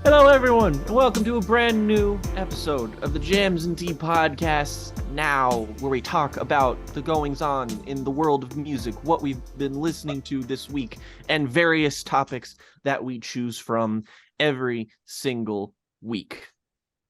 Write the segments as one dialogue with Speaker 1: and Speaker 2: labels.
Speaker 1: Hello, everyone, and welcome to a brand new episode of the Jams and Tea Podcast Now, where we talk about the goings on in the world of music, what we've been listening to this week, and various topics that we choose from every single week.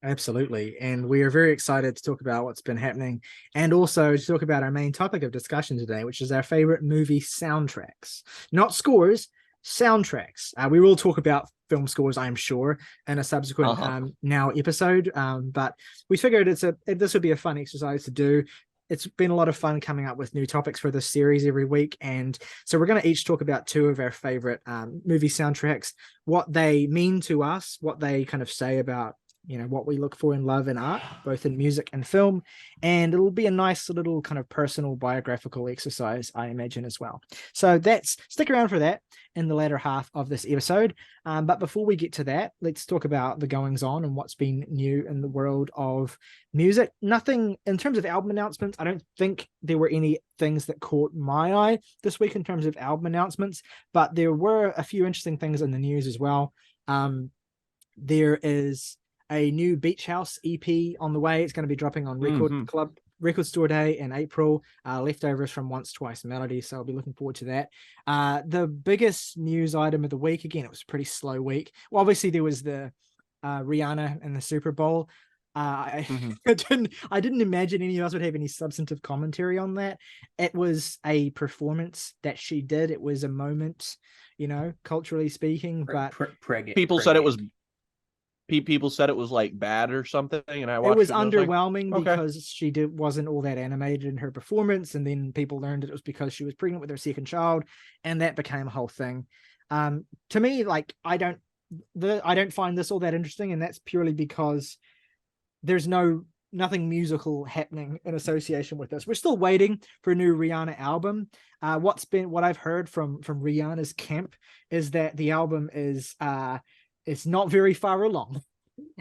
Speaker 2: Absolutely. And we are very excited to talk about what's been happening and also to talk about our main topic of discussion today, which is our favorite movie soundtracks. Not scores, soundtracks. We will talk about film scores, I'm sure, in a subsequent now episode. But we figured this would be a fun exercise to do. It's been a lot of fun coming up with new topics for this series every week. And so we're going to each talk about two of our favorite movie soundtracks, what they mean to us, what they kind of say about what we look for in love and art, both in music and film. And it'll be a nice little kind of personal biographical exercise, I imagine, as well. So stick around for that in the latter half of this episode. But before we get to that, let's talk about the goings on and what's been new in the world of music. Nothing in terms of album announcements. I don't think there were any things that caught my eye this week in terms of album announcements, but there were a few interesting things in the news as well. There is a new Beach House EP on the way. It's going to be dropping on Record Store Day in April. Leftovers from Once Twice Melody, so I'll be looking forward to that. The biggest news item of the week, again, it was a pretty slow week. Well, obviously there was the Rihanna and the Super Bowl. I didn't imagine any of us would have any substantive commentary on that. It was a performance that she did. It was a moment, culturally speaking. But
Speaker 1: people said it was like bad or something, and I watched
Speaker 2: it was underwhelming
Speaker 1: like,
Speaker 2: because she wasn't all that animated in her performance, and then people learned it was because she was pregnant with her second child, and that became a whole thing. To me, like I don't find this all that interesting, and that's purely because there's nothing musical happening in association with this. We're still waiting for a new Rihanna album. What I've heard from Rihanna's camp is that the album is it's not very far along,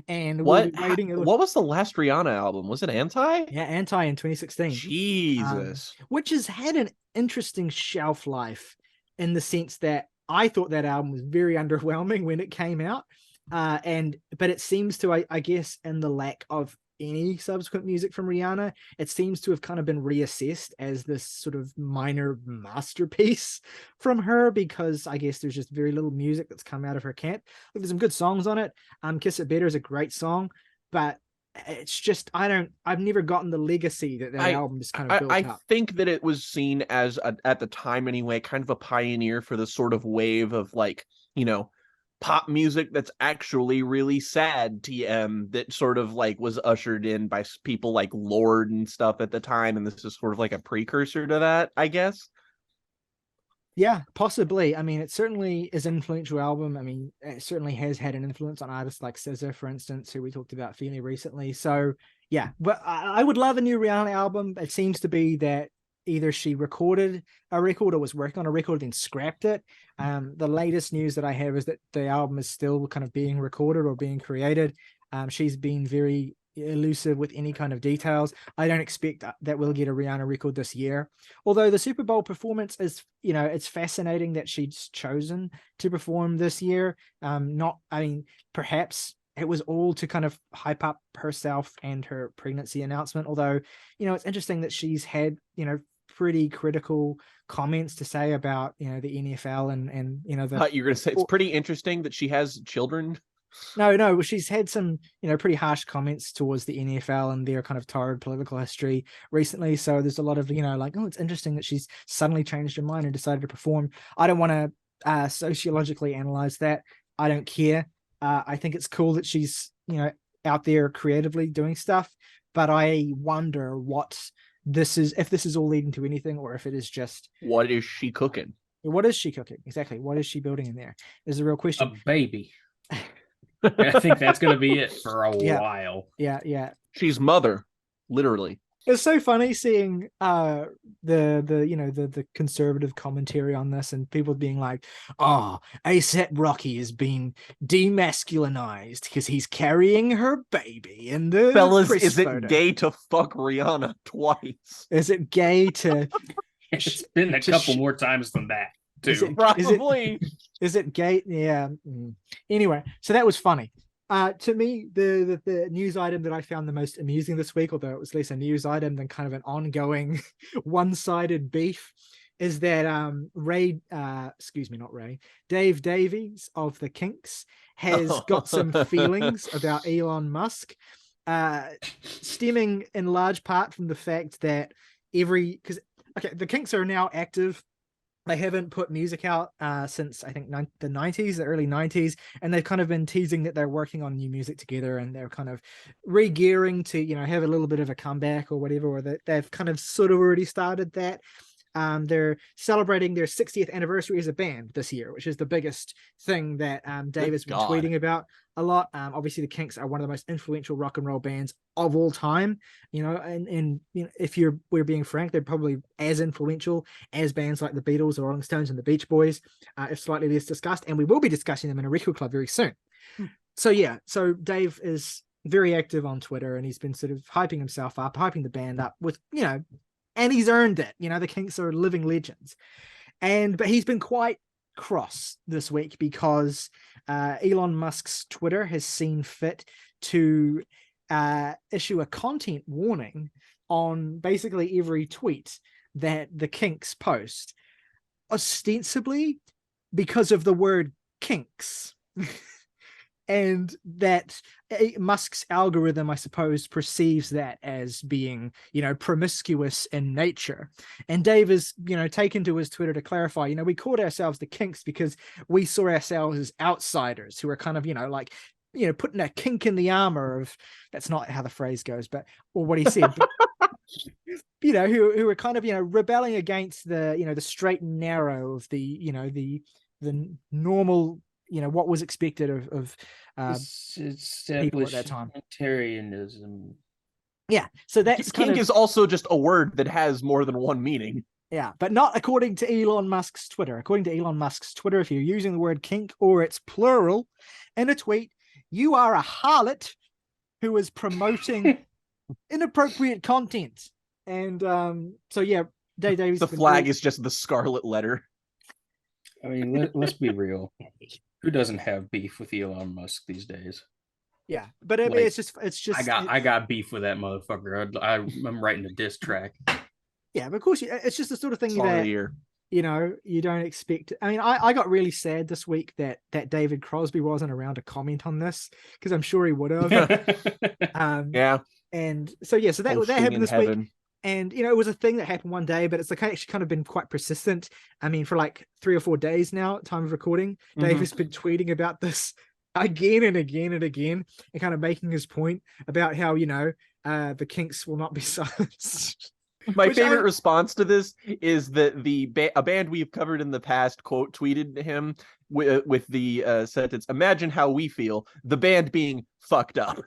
Speaker 2: and
Speaker 1: what was the last Rihanna album? Was it Anti?
Speaker 2: Yeah, Anti in 2016.
Speaker 1: Jesus.
Speaker 2: Which has had an interesting shelf life in the sense that I thought that album was very underwhelming when it came out, but it seems to, I guess, in the lack of any subsequent music from Rihanna, it seems to have kind of been reassessed as this sort of minor masterpiece from her, because I guess there's just very little music that's come out of her camp. There's some good songs on it. Kiss It Better is a great song, but it's just I've never gotten the legacy that album is kind of built up.
Speaker 1: I think that it was seen as at the time anyway, kind of a pioneer for the sort of wave of like, pop music that's actually really sad TM that sort of like was ushered in by people like Lorde and stuff at the time, and this is sort of like a precursor to that, I guess.
Speaker 2: Yeah, possibly. I mean, it certainly is an influential album. I mean, it certainly has had an influence on artists like SZA, for instance, who we talked about fairly recently. So yeah, but I would love a new Rihanna album. It seems to be that either she recorded a record or was working on a record and scrapped it. The latest news that I have is that the album is still kind of being recorded or being created. She's been very elusive with any kind of details. I don't expect that we'll get a Rihanna record this year. Although the Super Bowl performance is, it's fascinating that she's chosen to perform this year. Perhaps it was all to kind of hype up herself and her pregnancy announcement. Although, it's interesting that she's had, pretty critical comments to say about, the NFL and you're going to
Speaker 1: say it's pretty interesting that she has children.
Speaker 2: No, she's had some, pretty harsh comments towards the NFL and their kind of torrid political history recently. So there's a lot of, it's interesting that she's suddenly changed her mind and decided to perform. I don't want to sociologically analyze that. I don't care. I think it's cool that she's, out there creatively doing stuff, but I wonder if this is all leading to anything, or if it is just...
Speaker 1: What is she cooking?
Speaker 2: What is she cooking? Exactly. What is she building in there? Is the real question.
Speaker 3: A baby. I think that's going to be it for a while.
Speaker 2: Yeah.
Speaker 1: She's mother, literally.
Speaker 2: It's so funny seeing the conservative commentary on this, and people being like, A$AP Rocky is being demasculinized because he's carrying her baby in the
Speaker 1: fellas. Is
Speaker 2: photo.
Speaker 1: It gay to fuck Rihanna twice?
Speaker 2: Is it gay to...
Speaker 3: It's been a couple more times than that too.
Speaker 1: Probably.
Speaker 2: Is it gay? Yeah. Anyway, so that was funny. To me, the news item that I found the most amusing this week, although it was less a news item than kind of an ongoing one-sided beef, is that Dave Davies of the Kinks has got some feelings about Elon Musk, stemming in large part from the fact that the Kinks are now active. They haven't put music out since I think the early 90s, and they've kind of been teasing that they're working on new music together, and they're kind of re-gearing to, have a little bit of a comeback or whatever, or that they've kind of sort of already started that. They're celebrating their 60th anniversary as a band this year, which is the biggest thing that Dave has been tweeting about a lot. Obviously, the Kinks are one of the most influential rock and roll bands of all time. And if we're being frank, they're probably as influential as bands like the Beatles, the Rolling Stones, and the Beach Boys, if slightly less discussed. And we will be discussing them in a record club very soon. So Dave is very active on Twitter, and he's been sort of hyping himself up, hyping the band up with, and he's earned it. The Kinks are living legends. But he's been quite cross this week because Elon Musk's Twitter has seen fit to issue a content warning on basically every tweet that the Kinks post, ostensibly because of the word kinks. And that Musk's algorithm, I suppose, perceives that as being, promiscuous in nature. And Dave has, taken to his Twitter to clarify, we called ourselves the Kinks because we saw ourselves as outsiders who are kind of, putting a kink in the armor of, that's not how the phrase goes, or what he said, but, who are kind of, rebelling against the, the straight and narrow of the normal, what was expected of people at that time.
Speaker 3: Utilitarianism.
Speaker 2: Yeah, so that's
Speaker 1: kink is also just a word that has more than one meaning.
Speaker 2: Yeah, but not according to Elon Musk's Twitter. According to Elon Musk's Twitter, if you're using the word kink or it's plural in a tweet, you are a harlot who is promoting inappropriate content. And Dave Davies.
Speaker 1: The flag is just the scarlet letter.
Speaker 3: I mean, let's be real. Who doesn't have beef with Elon Musk these days?
Speaker 2: Yeah, but I mean, it's just.
Speaker 3: I got beef with that motherfucker. I'm writing a diss track.
Speaker 2: Yeah, but of course, it's just the sort of thing that you don't expect. I mean, I got really sad this week that David Crosby wasn't around to comment on this, because I'm sure he would have.
Speaker 1: Yeah.
Speaker 2: And so that happened this week. And, it was a thing that happened one day, but it's actually kind of been quite persistent. I mean, for like 3 or 4 days now, at time of recording, Dave has been tweeting about this again and again and again, and kind of making his point about how, the Kinks will not be silenced.
Speaker 1: My favorite response to this is that a band we've covered in the past quote tweeted him with the sentence, "Imagine how we feel," the band being fucked up.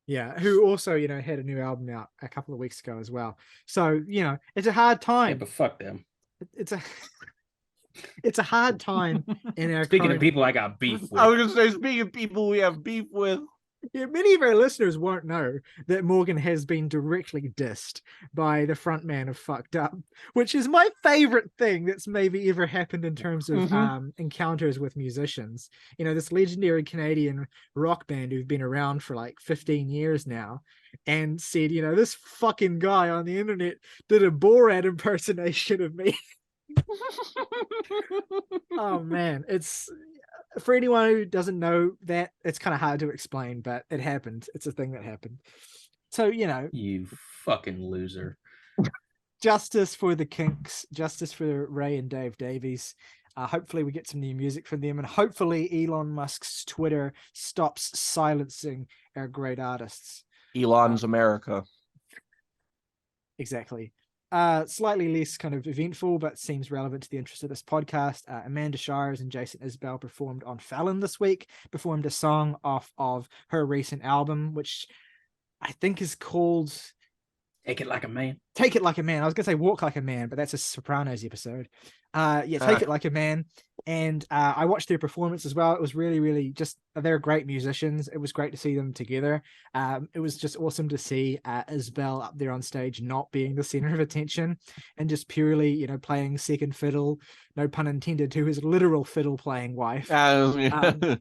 Speaker 2: Yeah, who also, had a new album out a couple of weeks ago as well. So, it's a hard time.
Speaker 3: Yeah, but fuck them.
Speaker 2: It's a hard time in our
Speaker 3: Speaking of people I got beef with.
Speaker 1: I was going to say, speaking of people we have beef with.
Speaker 2: Yeah, many of our listeners won't know that Morgan has been directly dissed by the frontman of Fucked Up, which is my favorite thing that's maybe ever happened in terms of encounters with musicians. This legendary Canadian rock band who've been around for like 15 years now, and said, this fucking guy on the internet did a Borat impersonation of me. Oh man, it's, for anyone who doesn't know that, it's kind of hard to explain, but it happened. It's a thing that happened. So,
Speaker 3: you fucking loser.
Speaker 2: Justice for the Kinks, justice for Ray and Dave Davies. Hopefully we get some new music from them, and hopefully Elon Musk's Twitter stops silencing our great artists.
Speaker 1: Elon's America.
Speaker 2: Exactly. Slightly less kind of eventful, but seems relevant to the interest of this podcast. Amanda Shires and Jason Isbell performed on Fallon this week, performed a song off of her recent album, which I think is called
Speaker 3: Take it like a man.
Speaker 2: Take It Like a Man. I was gonna say Walk Like a Man, but that's a Sopranos episode. Take It Like a Man. And I watched their performance as well. It was really, really just, they're great musicians. It was great to see them together. It was just awesome to see Isbell up there on stage, not being the center of attention and just purely, you know, playing second fiddle, no pun intended, to his literal fiddle playing wife. And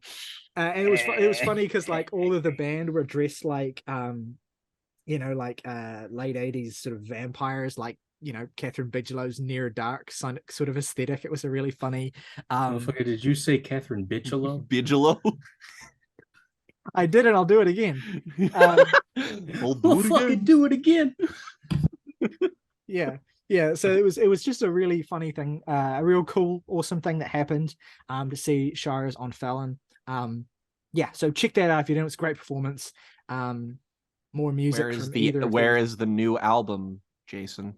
Speaker 2: it was funny because like all of the band were dressed like you know, like late 80s sort of vampires, like, you know, Catherine Bigelow's Near Dark sort of aesthetic. It was a really funny
Speaker 3: did you say Catherine Bigelow?
Speaker 1: Bigelow.
Speaker 2: I did it, I'll do it again.
Speaker 3: We'll do it again.
Speaker 2: Yeah, so it was just a really funny thing, a real cool, awesome thing that happened to see Shires on Fallon. Yeah, so check that out if you don't. It's a great performance. More music.
Speaker 1: Where is the new album, Jason?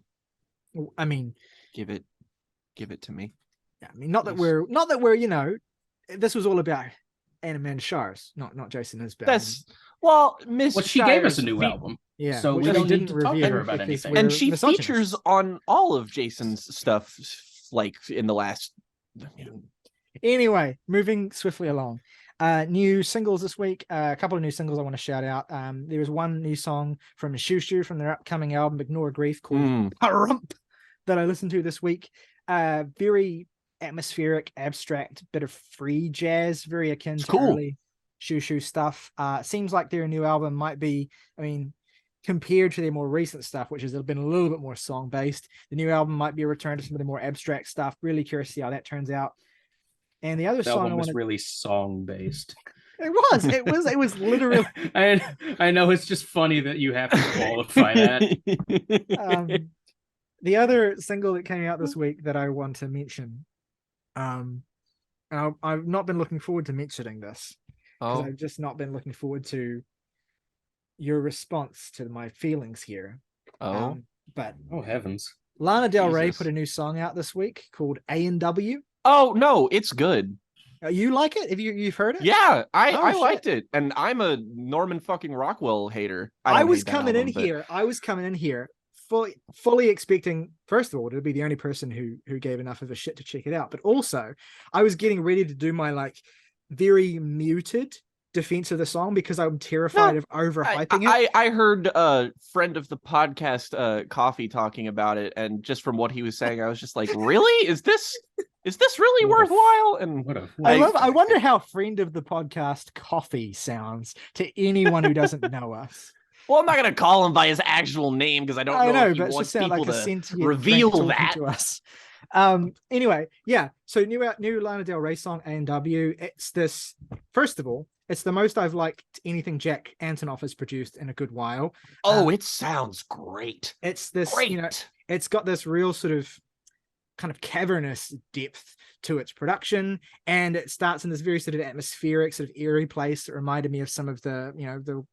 Speaker 2: I mean,
Speaker 1: give it to me.
Speaker 2: Yeah, I mean, not that we're, you know, this was all about Anna Shires, not Jason Isbell.
Speaker 1: That's well,
Speaker 3: she gave us a new album.
Speaker 2: Yeah,
Speaker 3: so we don't need to talk to her about anything.
Speaker 1: And she features on all of Jason's stuff, like in the last.
Speaker 2: Anyway, moving swiftly along. New singles this week. A couple of new singles I want to shout out. There was one new song from Shushu from their upcoming album Ignore Grief called Harump that I listened to this week. Very atmospheric, abstract, bit of free jazz, very akin to early Shushu stuff. Seems like their new album might be, I mean, compared to their more recent stuff, which has been a little bit more song based, the new album might be a return to some of the more abstract stuff. Really curious to see how that turns out. And the other song
Speaker 3: was really song based.
Speaker 2: It was literally.
Speaker 3: I know, it's just funny that you have to qualify that.
Speaker 2: The other single that came out this week that I want to mention, and I've not been looking forward to mentioning this because I've just not been looking forward to your response to my feelings here. But
Speaker 3: heavens,
Speaker 2: Lana Del Rey put a new song out this week called A&W.
Speaker 1: Oh no, it's good.
Speaker 2: You like it? Have you've heard it?
Speaker 1: Yeah, I liked it, and I'm a Norman fucking Rockwell hater.
Speaker 2: I was coming in here fully expecting, first of all, to be the only person who gave enough of a shit to check it out, but also I was getting ready to do my like very muted defense of the song because I'm terrified of overhyping it.
Speaker 1: I heard a friend of the podcast, Coffee, talking about it, and just from what he was saying, I was just like, really? Is this really worthwhile? And
Speaker 2: I wonder how friend of the podcast Coffee sounds to anyone who doesn't know us.
Speaker 1: Well, I'm not gonna call him by his actual name because I don't know if he wants people to reveal that
Speaker 2: to us. Anyway, yeah. So new Lana Del Rey song A&W. It's this. First of all, it's the most I've liked anything Jack Antonoff has produced in a good while.
Speaker 1: It sounds great.
Speaker 2: It's this, you know, it's got this real sort of kind of cavernous depth to its production, and it starts in this very sort of atmospheric, sort of eerie place that reminded me of some of the, you know, the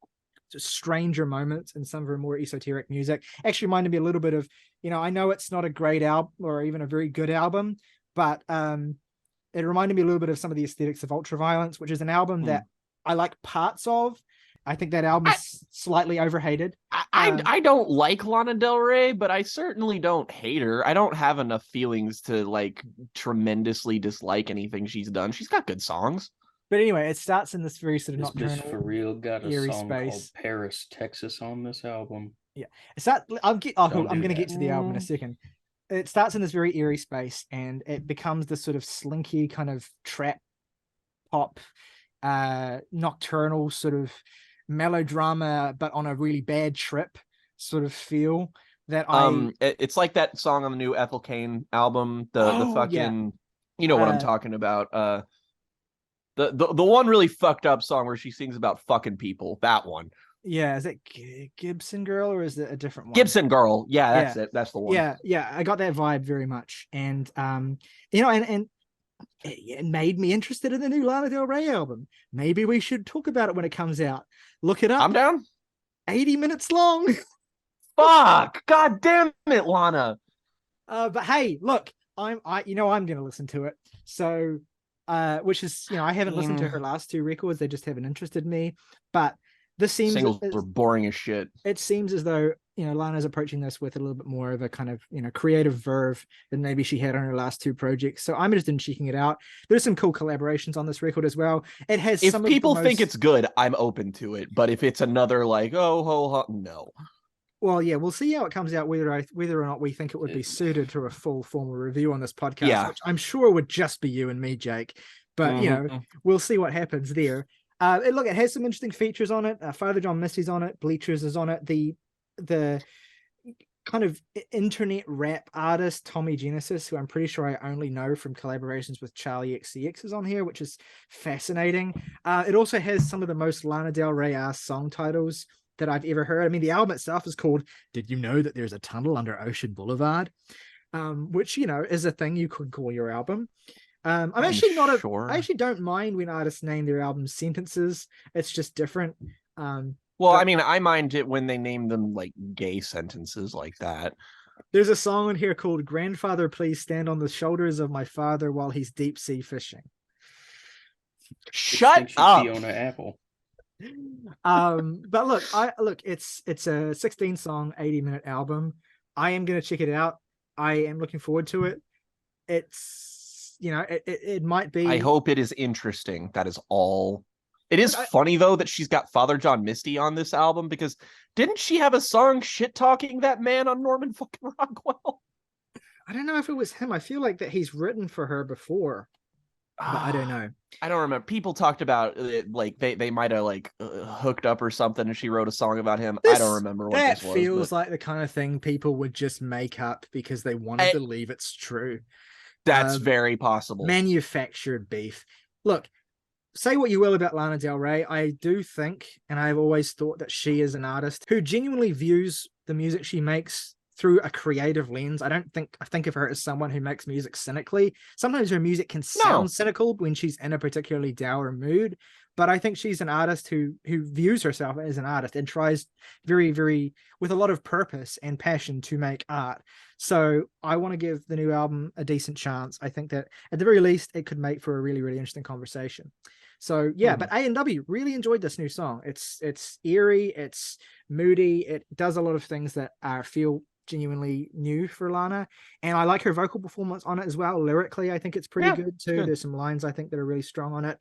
Speaker 2: stranger moments in some of her more esoteric music. Actually reminded me a little bit of, you know, I know it's not a great album or even a very good album, but it reminded me a little bit of some of the aesthetics of Ultraviolence, which is an album that I like parts of. I think that album is slightly overhated.
Speaker 1: I don't like Lana Del Rey, but I certainly don't hate her. I don't have enough feelings to like tremendously dislike anything she's done. She's got good songs.
Speaker 2: But anyway, it starts in this very sort of nocturnal,
Speaker 3: for real got a song
Speaker 2: space
Speaker 3: called Paris, Texas on this album.
Speaker 2: Yeah, it's that. I'm going to get to the album in a second. It starts in this very eerie space, and it becomes this sort of slinky kind of trap pop, nocturnal sort of melodrama, but on a really bad trip sort of feel that
Speaker 1: it's like that song on the new Ethel Cain album, the fucking, you know what I'm talking about, the one really fucked up song where she sings about fucking people, that one.
Speaker 2: Yeah, is it Gibson Girl or is it a different one?
Speaker 1: Gibson Girl. Yeah, that's it. That's the one.
Speaker 2: Yeah, I got that vibe very much. And you know, and it made me interested in the new Lana Del Rey album. Maybe we should talk about it when it comes out. Look it up.
Speaker 1: I'm down.
Speaker 2: 80 minutes long.
Speaker 1: Fuck. God damn it, Lana.
Speaker 2: But hey, look, I'm gonna listen to it. So which is, you know, I haven't listened to her last two records, they just haven't interested me. But this seems
Speaker 1: singles were boring as shit.
Speaker 2: It seems as though Lana's approaching this with a little bit more of a kind of, creative verve than maybe she had on her last two projects. So I'm interested in checking it out. There's some cool collaborations on this record as well. It has
Speaker 1: If
Speaker 2: some
Speaker 1: people
Speaker 2: of the most...
Speaker 1: think it's good, I'm open to it. But if it's another like, oh, ho, ho, no.
Speaker 2: Well, yeah, we'll see how it comes out, whether or not we think it would be suited to a full formal review on this podcast, which I'm sure would just be you and me, Jake. But, we'll see what happens there. It has some interesting features on it. Father John Misty's on it. Bleachers is on it. The kind of internet rap artist Tommy Genesis, who I'm pretty sure I only know from collaborations with Charlie XCX, is on here, which is fascinating. It also has some of the most Lana Del Rey ass song titles that I've ever heard. I mean, the album itself is called "Did You Know That There's a Tunnel Under Ocean Boulevard," which is a thing you could call your album. I'm actually not
Speaker 1: sure.
Speaker 2: I actually don't mind when artists name their albums sentences. It's just different.
Speaker 1: I mean, I mind it when they name them like gay sentences like that.
Speaker 2: There's a song on here called "Grandfather, Please Stand on the Shoulders of My Father While He's Deep Sea Fishing."
Speaker 1: Shut up,
Speaker 3: Fiona Apple.
Speaker 2: But look, it's a 16 song 80-minute album. I am gonna check it out. I am looking forward to it. It's it might be.
Speaker 1: I hope it is interesting. That is all. It is funny though that she's got Father John Misty on this album, because didn't she have a song shit talking that man on Norman fucking Rockwell?
Speaker 2: I don't know if it was him. I feel like that he's written for her before. But I don't know.
Speaker 1: I don't remember. People talked about it, like they might have hooked up or something, and she wrote a song about him. I don't remember what this was.
Speaker 2: That feels like the kind of thing people would just make up because they want to believe it's true.
Speaker 1: That's very possible.
Speaker 2: Manufactured beef. Look, say what you will about Lana Del Rey. I do think, and I've always thought, that she is an artist who genuinely views the music she makes through a creative lens. I think of her as someone who makes music cynically. Sometimes her music can sound cynical when she's in a particularly dour mood, but I think she's an artist who views herself as an artist and tries very, very, with a lot of purpose and passion, to make art. So I want to give the new album a decent chance. I think that at the very least it could make for a really, really interesting conversation. So yeah, but A&W really enjoyed this new song. It's eerie, it's moody, it does a lot of things that feel genuinely new for Lana, and I like her vocal performance on it as well. Lyrically, I think it's pretty good too. There's some lines I think that are really strong on it.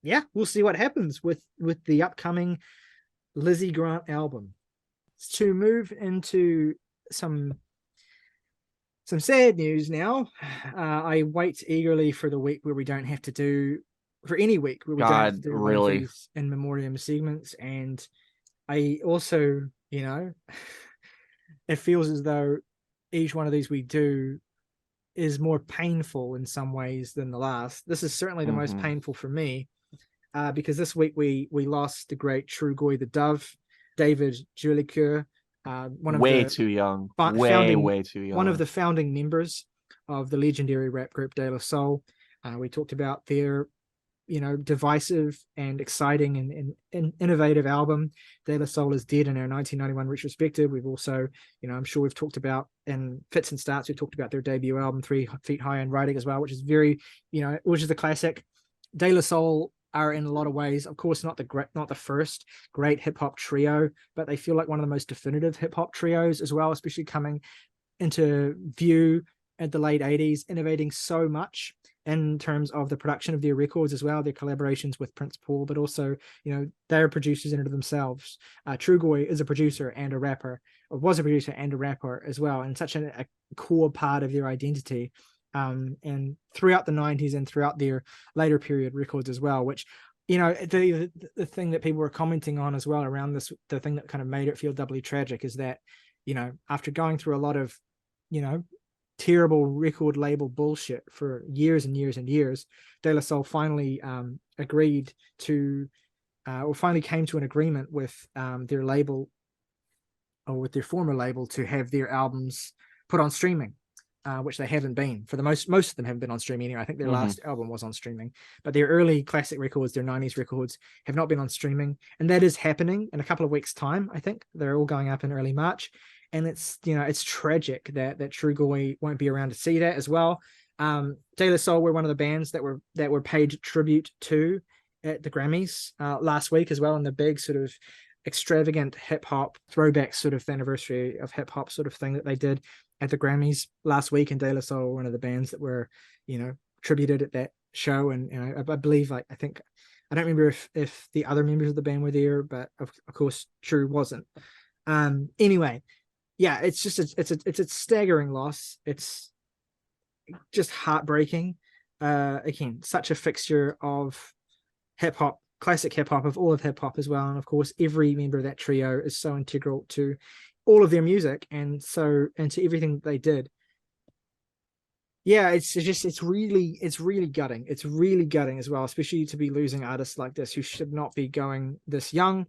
Speaker 2: Yeah, we'll see what happens with the upcoming Lizzie Grant album. To move into some sad news now, I wait eagerly for the week where we don't have to do movies in memoriam segments, and I also, it feels as though each one of these we do is more painful in some ways than the last. This is certainly the most painful for me, because this week we lost the great Trugoy the Dove, David Julicoeur,
Speaker 1: way too young,
Speaker 2: one of the founding members of the legendary rap group De La Soul. We talked about their divisive and exciting and innovative album, De La Soul Is Dead, in our 1991 retrospective. We've also, I'm sure we've talked about in Fits and Starts, we've talked about their debut album, 3 Feet High and Writing as well, which is very, which is a classic. De La Soul are in a lot of ways, of course, not the first great hip hop trio, but they feel like one of the most definitive hip hop trios as well, especially coming into view at the late 80s, innovating so much in terms of the production of their records as well, their collaborations with Prince Paul, but also, they're producers in and of themselves. Trugoy is a producer and a rapper, or was a producer and a rapper as well, and such a core part of their identity. And throughout the 90s and throughout their later period records as well, which, the thing that people were commenting on as well around this, the thing that kind of made it feel doubly tragic is that, after going through a lot of, terrible record label bullshit for years and years and years, De La Soul finally agreed to, or finally came to an agreement with their label, or with their former label, to have their albums put on streaming, which they haven't been for the most of them haven't been on streaming anyway. I think their last album was on streaming, but their early classic records, their 90s records, have not been on streaming, and that is happening in a couple of weeks' time. I think they're all going up in early March. And it's, it's tragic that Trugoy won't be around to see that as well. De La Soul were one of the bands that were paid tribute to at the Grammys last week as well, in the big sort of extravagant hip-hop throwback sort of anniversary of hip-hop sort of thing that they did at the Grammys last week, and De La Soul, one of the bands that were, tributed at that show. And I believe, I think, I don't remember if the other members of the band were there, but of course True wasn't. Anyway, yeah, it's just it's a staggering loss. It's just heartbreaking. Again, such a fixture of hip-hop, classic hip-hop, of all of hip-hop as well. And of course every member of that trio is so integral to all of their music and to everything that they did. Yeah, it's really gutting. It's really gutting as well, especially to be losing artists like this who should not be going this young.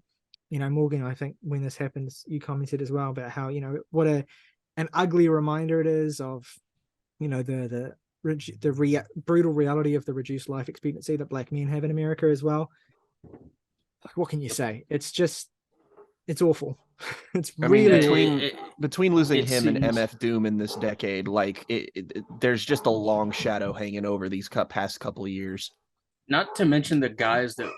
Speaker 2: Morgan, I think when this happens, you commented as well about how, what an ugly reminder it is of, the brutal reality of the reduced life expectancy that Black men have in America as well. What can you say? It's awful. It's really
Speaker 1: between losing him and MF Doom in this decade, there's just a long shadow hanging over these past couple of years.
Speaker 3: Not to mention the guys that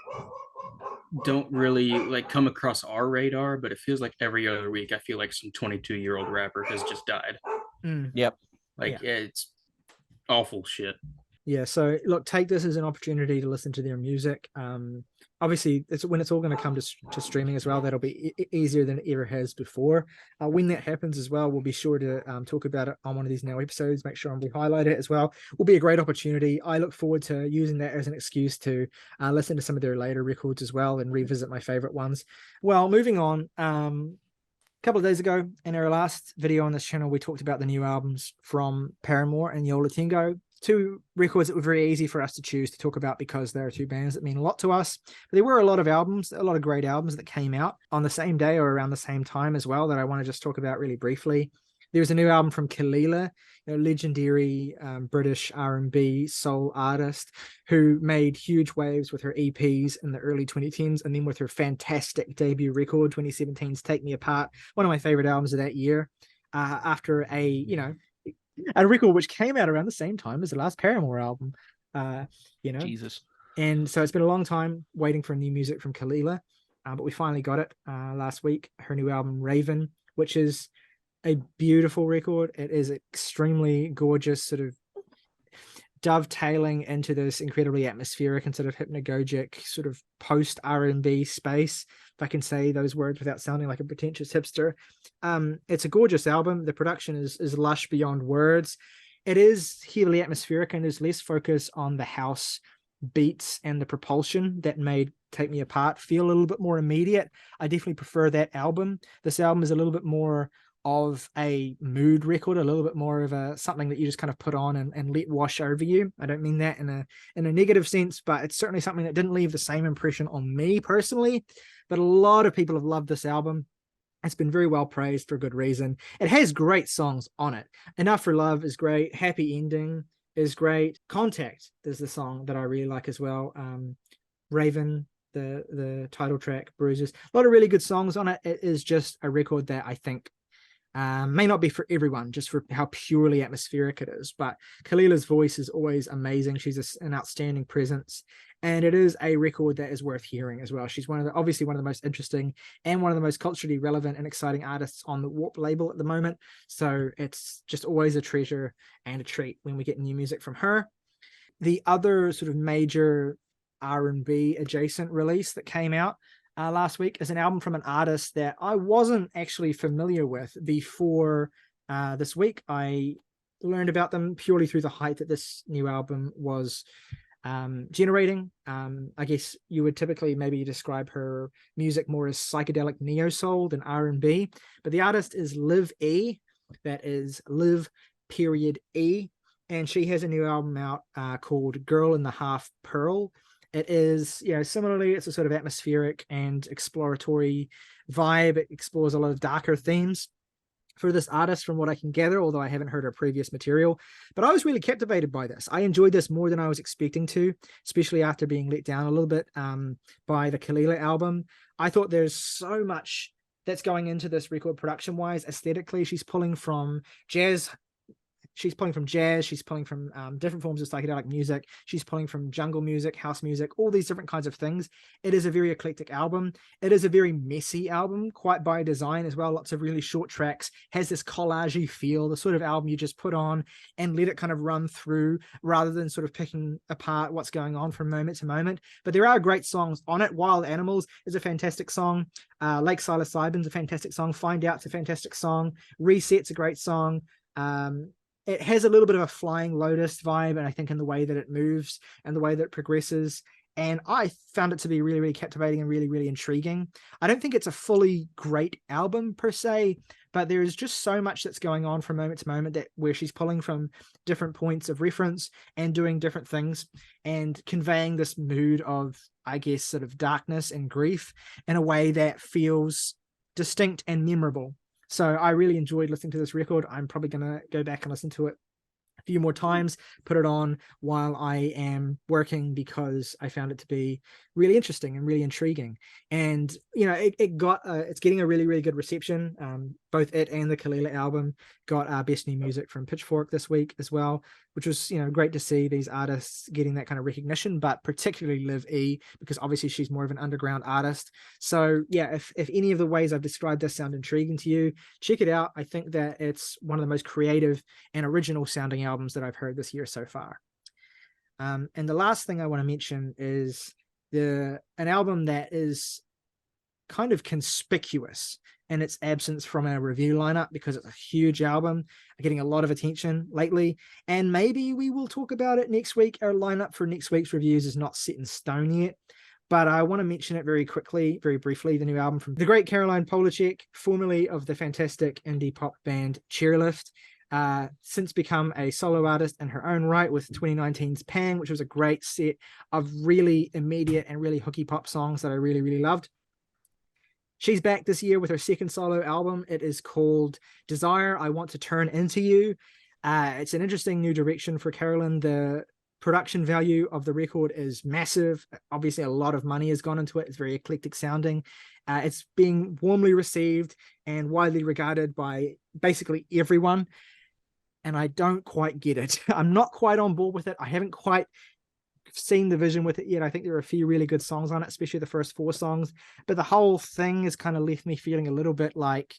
Speaker 3: don't really come across our radar, but it feels like every other week I feel like some 22-year-old rapper has just died.
Speaker 1: Yep.
Speaker 3: It's awful shit.
Speaker 2: Yeah, so look, take this as an opportunity to listen to their music. Obviously, when it's all going to come to streaming as well, that'll be easier than it ever has before. When that happens as well, we'll be sure to talk about it on one of these now episodes, make sure we highlight it as well. Will be a great opportunity. I look forward to using that as an excuse to listen to some of their later records as well and revisit my favorite ones. Well, moving on, a couple of days ago in our last video on this channel, we talked about the new albums from Paramore and Yo La Tengo, two records that were very easy for us to choose to talk about because there are two bands that mean a lot to us. But there were a lot of great albums that came out on the same day or around the same time as well that I want to just talk about really briefly. There's a new album from Kelela, legendary British R&B soul artist who made huge waves with her EPs in the early 2010s, and then with her fantastic debut record, 2017's Take Me Apart, one of my favorite albums of that year, after a record which came out around the same time as the last Paramore album.
Speaker 1: Jesus.
Speaker 2: And so it's been a long time waiting for new music from Kelela, but we finally got it last week. Her new album, Raven, which is a beautiful record. It is extremely gorgeous, sort of dovetailing into this incredibly atmospheric and sort of hypnagogic sort of post R&B space, if I can say those words without sounding like a pretentious hipster. It's a gorgeous album. The production is lush beyond words. It is heavily atmospheric, and there's less focus on the house beats and the propulsion that made Take Me Apart feel a little bit more immediate. I definitely prefer that album. This album is a little bit more of a mood record, a little bit more of something that you just kind of put on and let wash over you. I don't mean that in a negative sense, but it's certainly something that didn't leave the same impression on me personally. But a lot of people have loved this album. It's been very well praised for good reason. It has great songs on it. Enough for Love is great. Happy Ending is great. Contact is the song that I really like as well. Raven, the title track, Bruises. A lot of really good songs on it. It is just a record that I think may not be for everyone, just for how purely atmospheric it is. But Kalela's voice is always amazing. She's an outstanding presence, and it is a record that is worth hearing as well. She's obviously one of the most interesting and one of the most culturally relevant and exciting artists on the Warp label at the moment. So it's just always a treasure and a treat when we get new music from her. The other sort of major R&B adjacent release that came out last week is an album from an artist that I wasn't actually familiar with before this week. I learned about them purely through the hype that this new album was generating. I guess you would typically maybe describe her music more as psychedelic neo-soul than R&B, but the artist is Liv.e. That is Liv.E. And she has a new album out called Girl in the Half Pearl. It is, similarly, it's a sort of atmospheric and exploratory vibe. It explores a lot of darker themes for this artist, from what I can gather, although I haven't heard her previous material. But I was really captivated by this. I enjoyed this more than I was expecting to, especially after being let down a little bit by the Kelela album. I thought there's so much that's going into this record production-wise. Aesthetically, she's pulling from jazz she's pulling from jazz, she's pulling from different forms of psychedelic music, she's pulling from jungle music, house music, all these different kinds of things. It is a very eclectic album. It is a very messy album, quite by design as well. Lots of really short tracks, has this collagey feel, the sort of album you just put on and let it kind of run through rather than sort of picking apart what's going on from moment to moment. But there are great songs on it. Wild Animals is a fantastic song. Lake Psilocybin's a fantastic song. Find Out's a fantastic song. Reset's a great song. It has a little bit of a Flying Lotus vibe, and I think in the way that it moves and the way that it progresses. And I found it to be really, really captivating and really, really intriguing. I don't think it's a fully great album per se, but there is just so much that's going on from moment to moment that where she's pulling from different points of reference and doing different things and conveying this mood of, I guess, sort of darkness and grief in a way that feels distinct and memorable. So I really enjoyed listening to this record. I'm probably going to go back and listen to it a few more times, put it on while I am working, because I found it to be really interesting and really intriguing. And you know, it's getting a really, really good reception. Both it and the Kelela album got best new music from Pitchfork this week as well, which was, you know, great to see these artists getting that kind of recognition, but particularly Liv.e, because obviously she's more of an underground artist. So yeah, if any of the ways I've described this sound intriguing to you, check it out. I think that it's one of the most creative and original sounding albums that I've heard this year so far. And the last thing I want to mention is an album that is kind of conspicuous in its absence from our review lineup, because it's a huge album, getting a lot of attention lately, and maybe we will talk about it next week. Our lineup for next week's reviews is not set in stone yet, but I want to mention it very quickly, very briefly. The new album from the great Caroline Polachek, formerly of the fantastic indie pop band Chairlift, since become a solo artist in her own right with 2019's Pang, which was a great set of really immediate and really hooky pop songs that I really, really loved. She's back this year with her second solo album. It is called Desire, I Want to Turn Into You. It's an interesting new direction for Carolyn. The production value of the record is massive. Obviously, a lot of money has gone into it. It's very eclectic sounding. It's being warmly received and widely regarded by basically everyone. And I don't quite get it. I'm not quite on board with it. I haven't quite seen the vision with it yet. I think there are a few really good songs on it, especially the first 4 songs, but the whole thing has kind of left me feeling a little bit like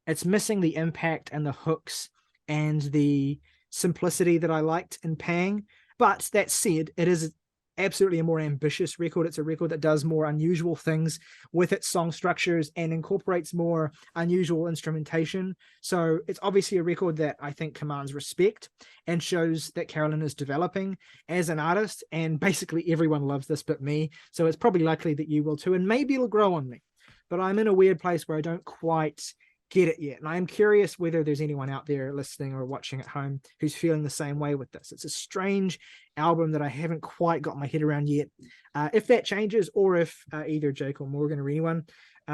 Speaker 2: it's missing the impact and the hooks and the simplicity that I liked in Pang. But that said, it is absolutely a more ambitious record. It's a record that does more unusual things with its song structures and incorporates more unusual instrumentation. So it's obviously a record that I think commands respect and shows that Carolyn is developing as an artist, and basically everyone loves this but me. So it's probably likely that you will too, and maybe it'll grow on me. But I'm in a weird place where I don't quite get it yet. And I'm curious whether there's anyone out there listening or watching at home who's feeling the same way with this. It's a strange album that I haven't quite got my head around yet. If that changes, or if either Jake or Morgan or anyone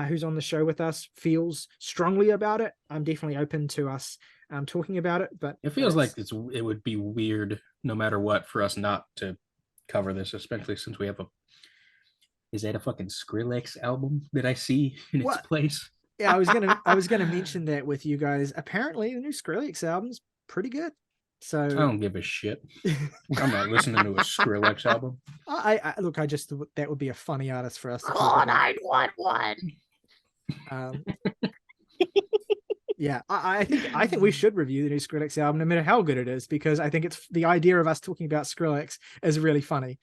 Speaker 2: who's on the show with us feels strongly about it, I'm definitely open to us talking about it. But
Speaker 3: it feels like it would be weird no matter what for us not to cover this, especially since we have is that a fucking Skrillex album that I see in its place?
Speaker 2: Yeah, I was gonna mention that with you guys. Apparently, the new Skrillex album's pretty good. So
Speaker 3: I don't give a shit. I'm not listening to a Skrillex album.
Speaker 2: I look. I just thought that would be a funny artist for us to
Speaker 1: call 911.
Speaker 2: Yeah, I think we should review the new Skrillex album, no matter how good it is, because I think it's the idea of us talking about Skrillex is really funny.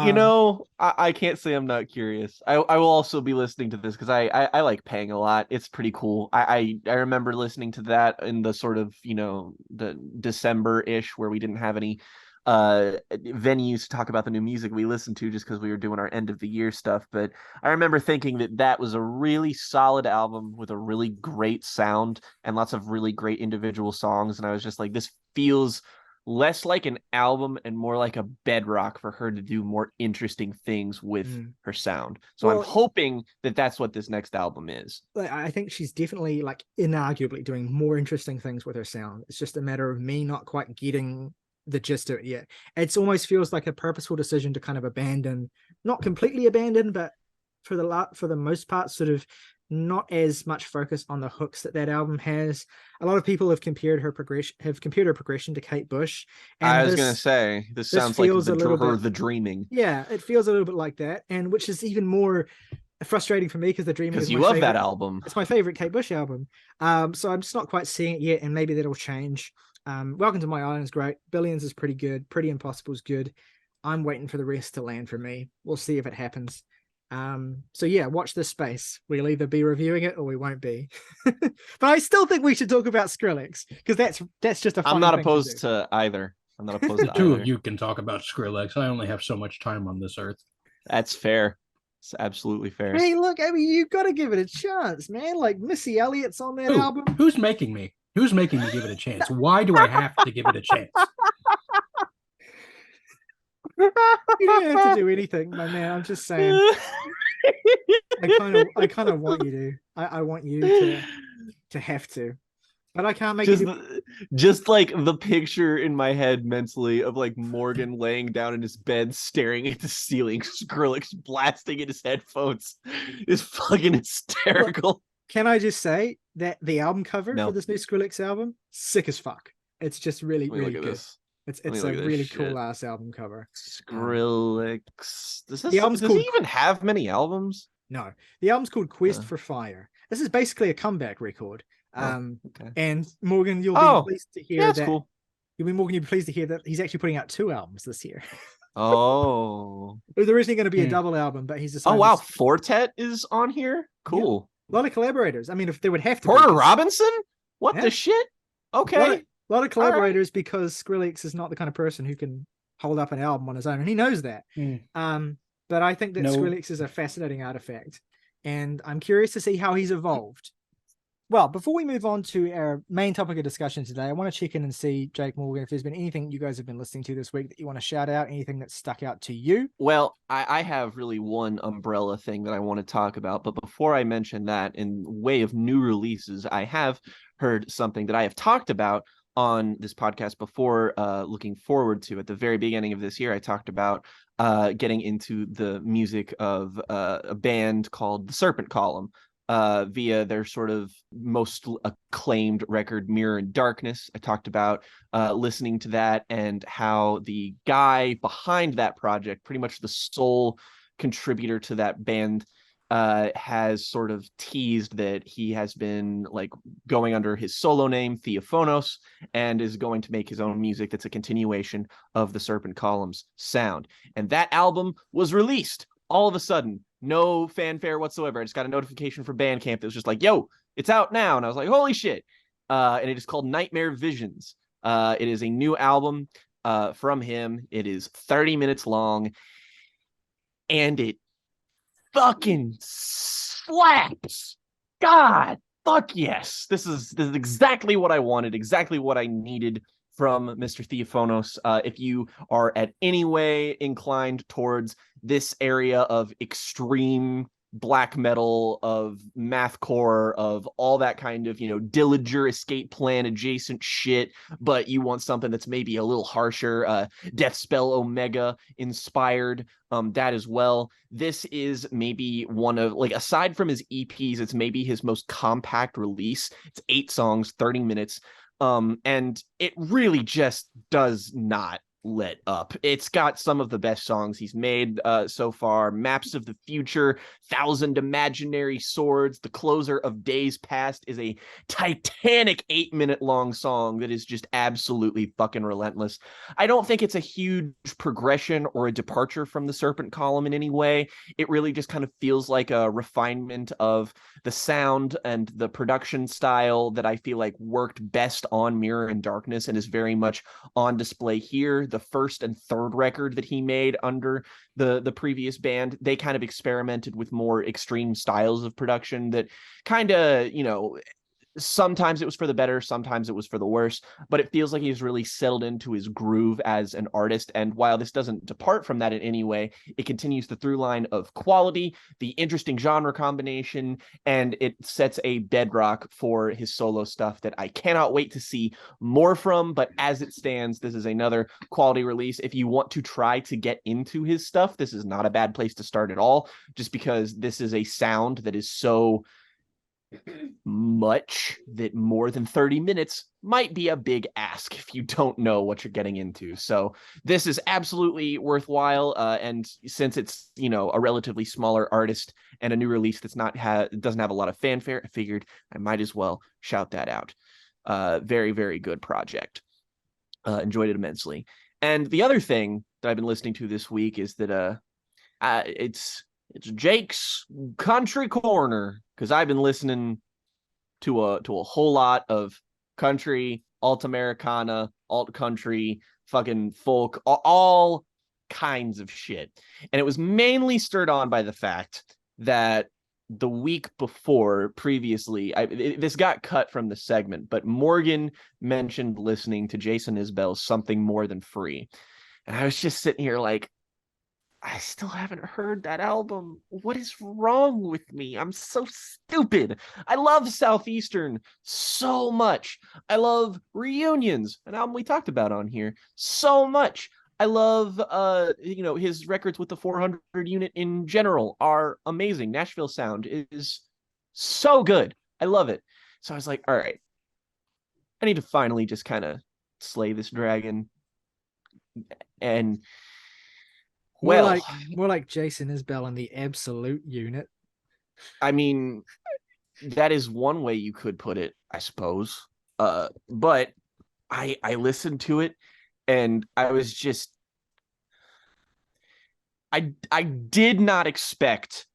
Speaker 1: You know, I can't say I'm not curious. I will also be listening to this because I like Pang a lot. It's pretty cool. I remember listening to that in the sort of, you know, the December-ish where we didn't have any venues to talk about the new music we listened to just because we were doing our end of the year stuff. But I remember thinking that was a really solid album with a really great sound and lots of really great individual songs. And I was just like, this feels less like an album and more like a bedrock for her to do more interesting things with her sound. So I'm hoping that that's what this next album is.
Speaker 2: I think she's definitely, like, inarguably doing more interesting things with her sound. It's just a matter of me not quite getting the gist of it yet. It almost feels like a purposeful decision to kind of abandon, not completely abandon, but for the most part, sort of not as much focus on the hooks that album has. A lot of people have compared her progression to Kate Bush, and
Speaker 1: I was gonna say this sounds like
Speaker 2: feels a little bit
Speaker 1: the Dreaming.
Speaker 2: Yeah, it feels a little bit like that, and which is even more frustrating for me because the Dreaming is
Speaker 1: you
Speaker 2: my
Speaker 1: love
Speaker 2: favorite.
Speaker 1: that album.
Speaker 2: It's my favorite Kate Bush album. So I'm just not quite seeing it yet, and maybe that'll change. Welcome to My Island is great. Billions is pretty good. Pretty Impossible is good. I'm waiting for the rest to land for me. We'll see if it happens. So yeah, watch this space. We'll either be reviewing it or we won't be. But I still think we should talk about Skrillex because that's just a fun
Speaker 1: I'm not
Speaker 2: thing
Speaker 1: opposed to either. I'm not opposed to
Speaker 3: The two
Speaker 1: either.
Speaker 3: of you can talk about Skrillex. I only have so much time on this earth.
Speaker 1: That's fair. It's absolutely fair.
Speaker 2: Hey, look, I mean, you got to give it a chance, man. Like Missy Elliott's on that album.
Speaker 3: Who's making me? Who's making me give it a chance? Why do I have to give it a chance?
Speaker 2: You don't have to do anything, my man. I'm just saying. I kind of want you to. I want you to have to, but I can't make it.
Speaker 1: Just like the picture in my head mentally of like Morgan laying down in his bed, staring at the ceiling, Skrillex blasting in his headphones is fucking hysterical.
Speaker 2: Look, can I just say that the album cover for this new Skrillex album, sick as fuck. It's just really good.
Speaker 1: This.
Speaker 2: It's a really cool ass album cover.
Speaker 1: Skrillex. Does he even have many albums?
Speaker 2: No. The album's called Quest for Fire. This is basically a comeback record.
Speaker 1: Okay.
Speaker 2: And Morgan, you'll be pleased to hear that.
Speaker 1: Cool.
Speaker 2: You'll be pleased to hear that he's actually putting out 2 albums this year.
Speaker 1: Oh.
Speaker 2: It was originally going to be a double album, but he's decided.
Speaker 1: Oh wow, Fortet is on here. Cool.
Speaker 2: Yeah. A lot of collaborators. I mean, if there would have to
Speaker 1: Porter Robinson? What the shit? Okay.
Speaker 2: A lot of collaborators because Skrillex is not the kind of person who can hold up an album on his own, and he knows that. But I think that Skrillex is a fascinating artifact, and I'm curious to see how he's evolved. Well, before we move on to our main topic of discussion today, I want to check in and see, Jake Morgan, if there's been anything you guys have been listening to this week that you want to shout out, anything that stuck out to you.
Speaker 1: Well, I have really one umbrella thing that I want to talk about, but before I mention that, in way of new releases, I have heard something that I have talked about on this podcast before, looking forward to. At the very beginning of this year, I talked about getting into the music of a band called the Serpent Column, via their sort of most acclaimed record, Mirror in Darkness. I talked about listening to that and how the guy behind that project, pretty much the sole contributor to that band, has sort of teased that he has been like going under his solo name Theophonos and is going to make his own music that's a continuation of the Serpent Column's sound. And that album was released all of a sudden, no fanfare whatsoever. I just got a notification for Bandcamp that was just like, yo, it's out now. And I was like, holy shit. And it is called Nightmare Visions. It is a new album from him. It is 30 minutes long and it fucking slaps. God, fuck yes. This is exactly what I wanted, exactly what I needed from Mr. Theophonos. If you are at any way inclined towards this area of extreme black metal, of mathcore, of all that kind of, Dillinger Escape Plan adjacent shit, but you want something that's maybe a little harsher, Deathspell Omega inspired, that as well. This is maybe one of, like, aside from his EPs, it's maybe his most compact release. It's 8 songs, 30 minutes. And it really just does not let up. It's got some of the best songs he's made so far. Maps of the Future, Thousand Imaginary Swords, The Closer of Days Past is a titanic 8-minute long song that is just absolutely fucking relentless. I don't think it's a huge progression or a departure from the Serpent Column in any way. It really just kind of feels like a refinement of the sound and the production style that I feel like worked best on Mirror in Darkness and is very much on display here. The first and third record that he made under the previous band, they kind of experimented with more extreme styles of production that kind of, sometimes it was for the better, sometimes it was for the worse, but it feels like he's really settled into his groove as an artist. And while this doesn't depart from that in any way, it continues the through line of quality, the interesting genre combination, and it sets a bedrock for his solo stuff that I cannot wait to see more from. But as it stands, this is another quality release. If you want to try to get into his stuff, this is not a bad place to start at all, just because this is a sound that is so much that more than 30 minutes might be a big ask if you don't know what you're getting into. So this is absolutely worthwhile. And since it's, a relatively smaller artist and a new release that's doesn't have a lot of fanfare, I figured I might as well shout that out. Very, very good project. Enjoyed it immensely. And the other thing that I've been listening to this week is that it's Jake's Country Corner, because I've been listening to a whole lot of country, alt Americana, alt country, fucking folk, all kinds of shit. And it was mainly stirred on by the fact that the week before, previously, this got cut from the segment, but Morgan mentioned listening to Jason Isbell's Something More Than Free. And I was just sitting here like, I still haven't heard that album. What is wrong with me? I'm so stupid. I love Southeastern so much. I love Reunions, an album we talked about on here, so much. I love his records with the 400 unit in general are amazing. Nashville Sound is so good. I love it. So I was like, all right, I need to finally just kind of slay this dragon. And
Speaker 2: more like Jason Isbell in the absolute unit.
Speaker 1: I mean, that is one way you could put it, I suppose. But I listened to it and I was just I did not expect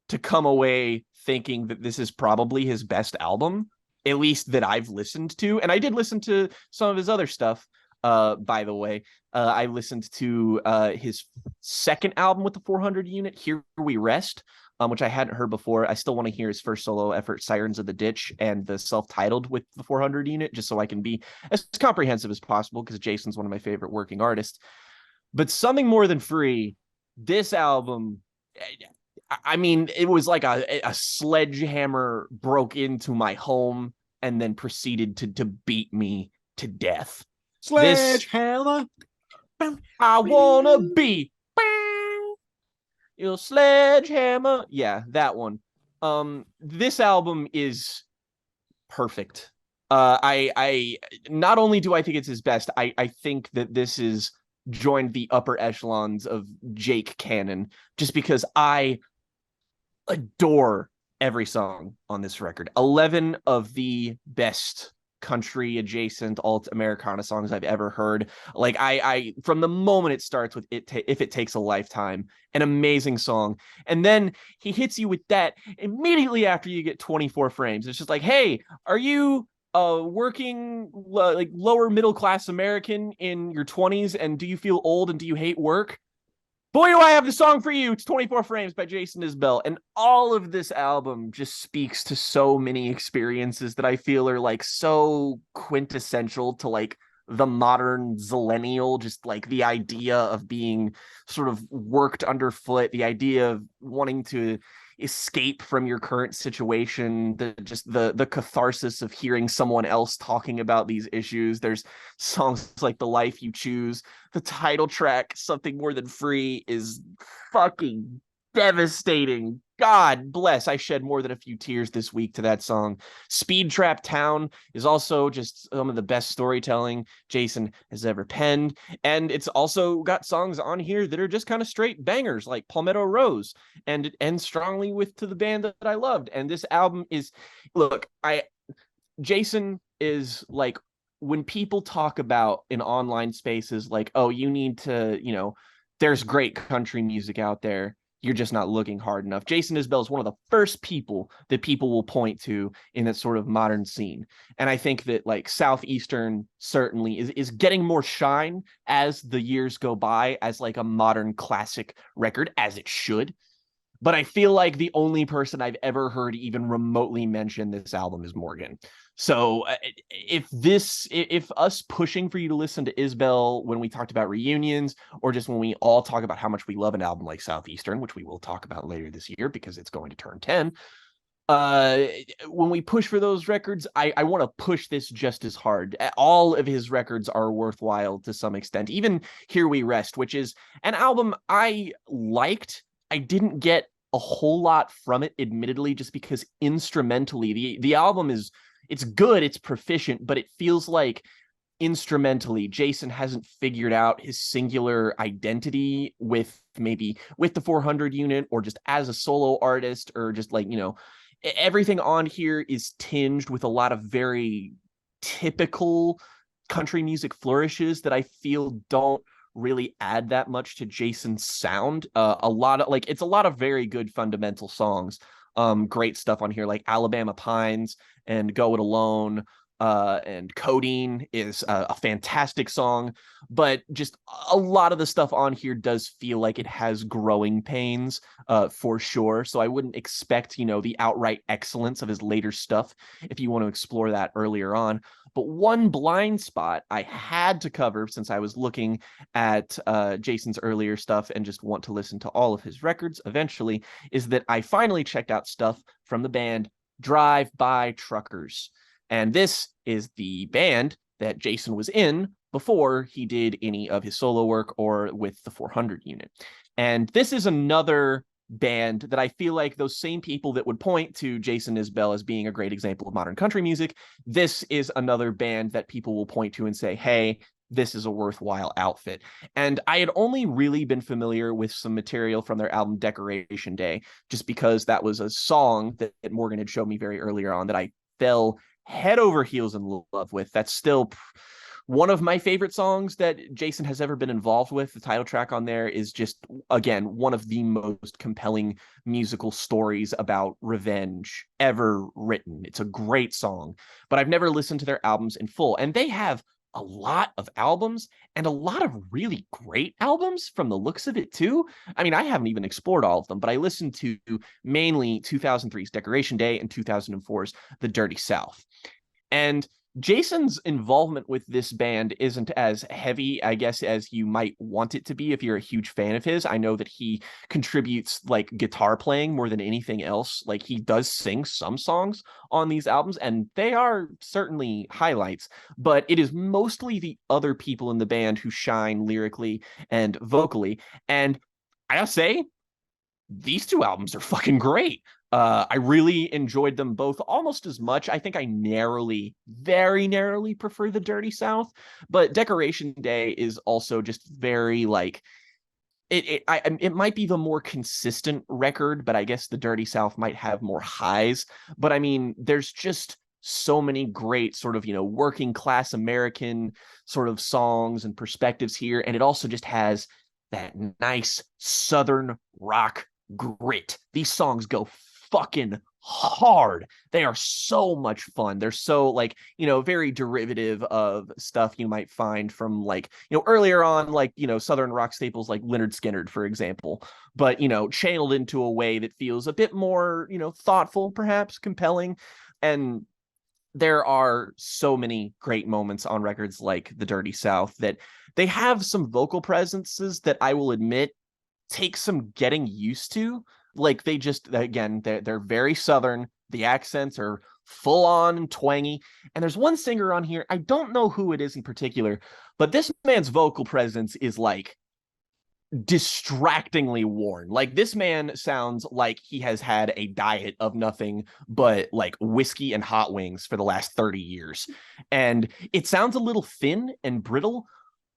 Speaker 1: to come away thinking that this is probably his best album, at least that I've listened to. And I did listen to some of his other stuff. By the way, I listened to his second album with the 400 unit, Here We Rest, which I hadn't heard before. I still want to hear his first solo effort, Sirens of the Ditch, and the self-titled with the 400 unit, just so I can be as comprehensive as possible, because Jason's one of my favorite working artists. But Something More Than Free, this album, I mean, it was like a sledgehammer broke into my home and then proceeded to beat me to death.
Speaker 2: Sledgehammer.
Speaker 1: I wanna be your sledgehammer. Yeah, that one. This album is perfect. I not only do I think it's his best, I think that this is joined the upper echelons of Jake canon, just because I adore every song on this record. 11 of the best country adjacent alt Americana songs I've ever heard. Like I from the moment it starts with If It Takes a Lifetime, an amazing song, and then he hits you with that immediately after you get 24 frames. It's just like, hey, are you working like lower middle class American in your 20s, and do you feel old and do you hate work? Boy, do I have the song for you. It's 24 Frames by Jason Isbell. And all of this album just speaks to so many experiences that I feel are like so quintessential to like the modern zillennial, just like the idea of being sort of worked underfoot, the idea of wanting to escape from your current situation, the catharsis of hearing someone else talking about these issues. There's songs like The Life You Choose. The title track, Something More Than Free, is fucking devastating. God bless. I shed more than a few tears this week to that song. Speed Trap Town is also just some of the best storytelling Jason has ever penned. And it's also got songs on here that are just kind of straight bangers, like Palmetto Rose, and it ends strongly with To the Band That I Loved. And this album is, look, Jason is like, when people talk about in online spaces, like, oh, you need to, there's great country music out there, you're just not looking hard enough. Jason Isbell is one of the first people that people will point to in that sort of modern scene. And I think that like Southeastern certainly is getting more shine as the years go by as like a modern classic record, as it should. But I feel like the only person I've ever heard even remotely mention this album is Morgan. So if us pushing for you to listen to Isbell when we talked about Reunions, or just when we all talk about how much we love an album like Southeastern, which we will talk about later this year because it's going to turn 10, when we push for those records, I want to push this just as hard. All of his records are worthwhile to some extent. Even Here We Rest, which is an album I liked. I didn't get a whole lot from it, admittedly, just because instrumentally the album it's good, it's proficient, but it feels like instrumentally Jason hasn't figured out his singular identity with the 400 unit, or just as a solo artist, or just like, everything on here is tinged with a lot of very typical country music flourishes that I feel don't really add that much to Jason's sound. It's a lot of very good fundamental songs. Great stuff on here, like Alabama Pines and Go It Alone. And Codeine is a fantastic song, but just a lot of the stuff on here does feel like it has growing pains, for sure. So I wouldn't expect, the outright excellence of his later stuff if you want to explore that earlier on. But one blind spot I had to cover, since I was looking at Jason's earlier stuff and just want to listen to all of his records eventually, is that I finally checked out stuff from the band Drive By Truckers. And this is the band that Jason was in before he did any of his solo work or with the 400 unit. And this is another band that I feel like those same people that would point to Jason Isbell as being a great example of modern country music, this is another band that people will point to and say, hey, this is a worthwhile outfit. And I had only really been familiar with some material from their album Decoration Day, just because that was a song that Morgan had showed me very earlier on that I fell head over heels in love with. That's still one of my favorite songs that Jason has ever been involved with. The title track on there is just, again, one of the most compelling musical stories about revenge ever written. It's a great song, but I've never listened to their albums in full. And they have a lot of albums, and a lot of really great albums from the looks of it too. I mean, I haven't even explored all of them, but I listened to mainly 2003's Decoration Day and 2004's The Dirty South. And Jason's involvement with this band isn't as heavy, I guess, as you might want it to be if you're a huge fan of his. I know that he contributes like guitar playing more than anything else. Like, he does sing some songs on these albums, and they are certainly highlights, but it is mostly the other people in the band who shine lyrically and vocally. And I gotta say, these two albums are fucking great. I really enjoyed them both almost as much. I think I very narrowly prefer The Dirty South, but Decoration Day is also just very like, it might be the more consistent record, but I guess The Dirty South might have more highs. But I mean, there's just so many great sort of, working class American sort of songs and perspectives here. And it also just has that nice Southern rock grit. These songs go fucking hard. They are so much fun. They're so like, very derivative of stuff you might find from like, earlier on, like, Southern rock staples like Lynyrd Skynyrd, for example, but, channeled into a way that feels a bit more, thoughtful, perhaps compelling. And there are so many great moments on records like The Dirty South that they have some vocal presences that I will admit take some getting used to. Like, they just, again, they're very Southern. The accents are full on and twangy. And there's one singer on here, I don't know who it is in particular, but this man's vocal presence is like distractingly worn. Like, this man sounds like he has had a diet of nothing but like whiskey and hot wings for the last 30 years. And it sounds a little thin and brittle,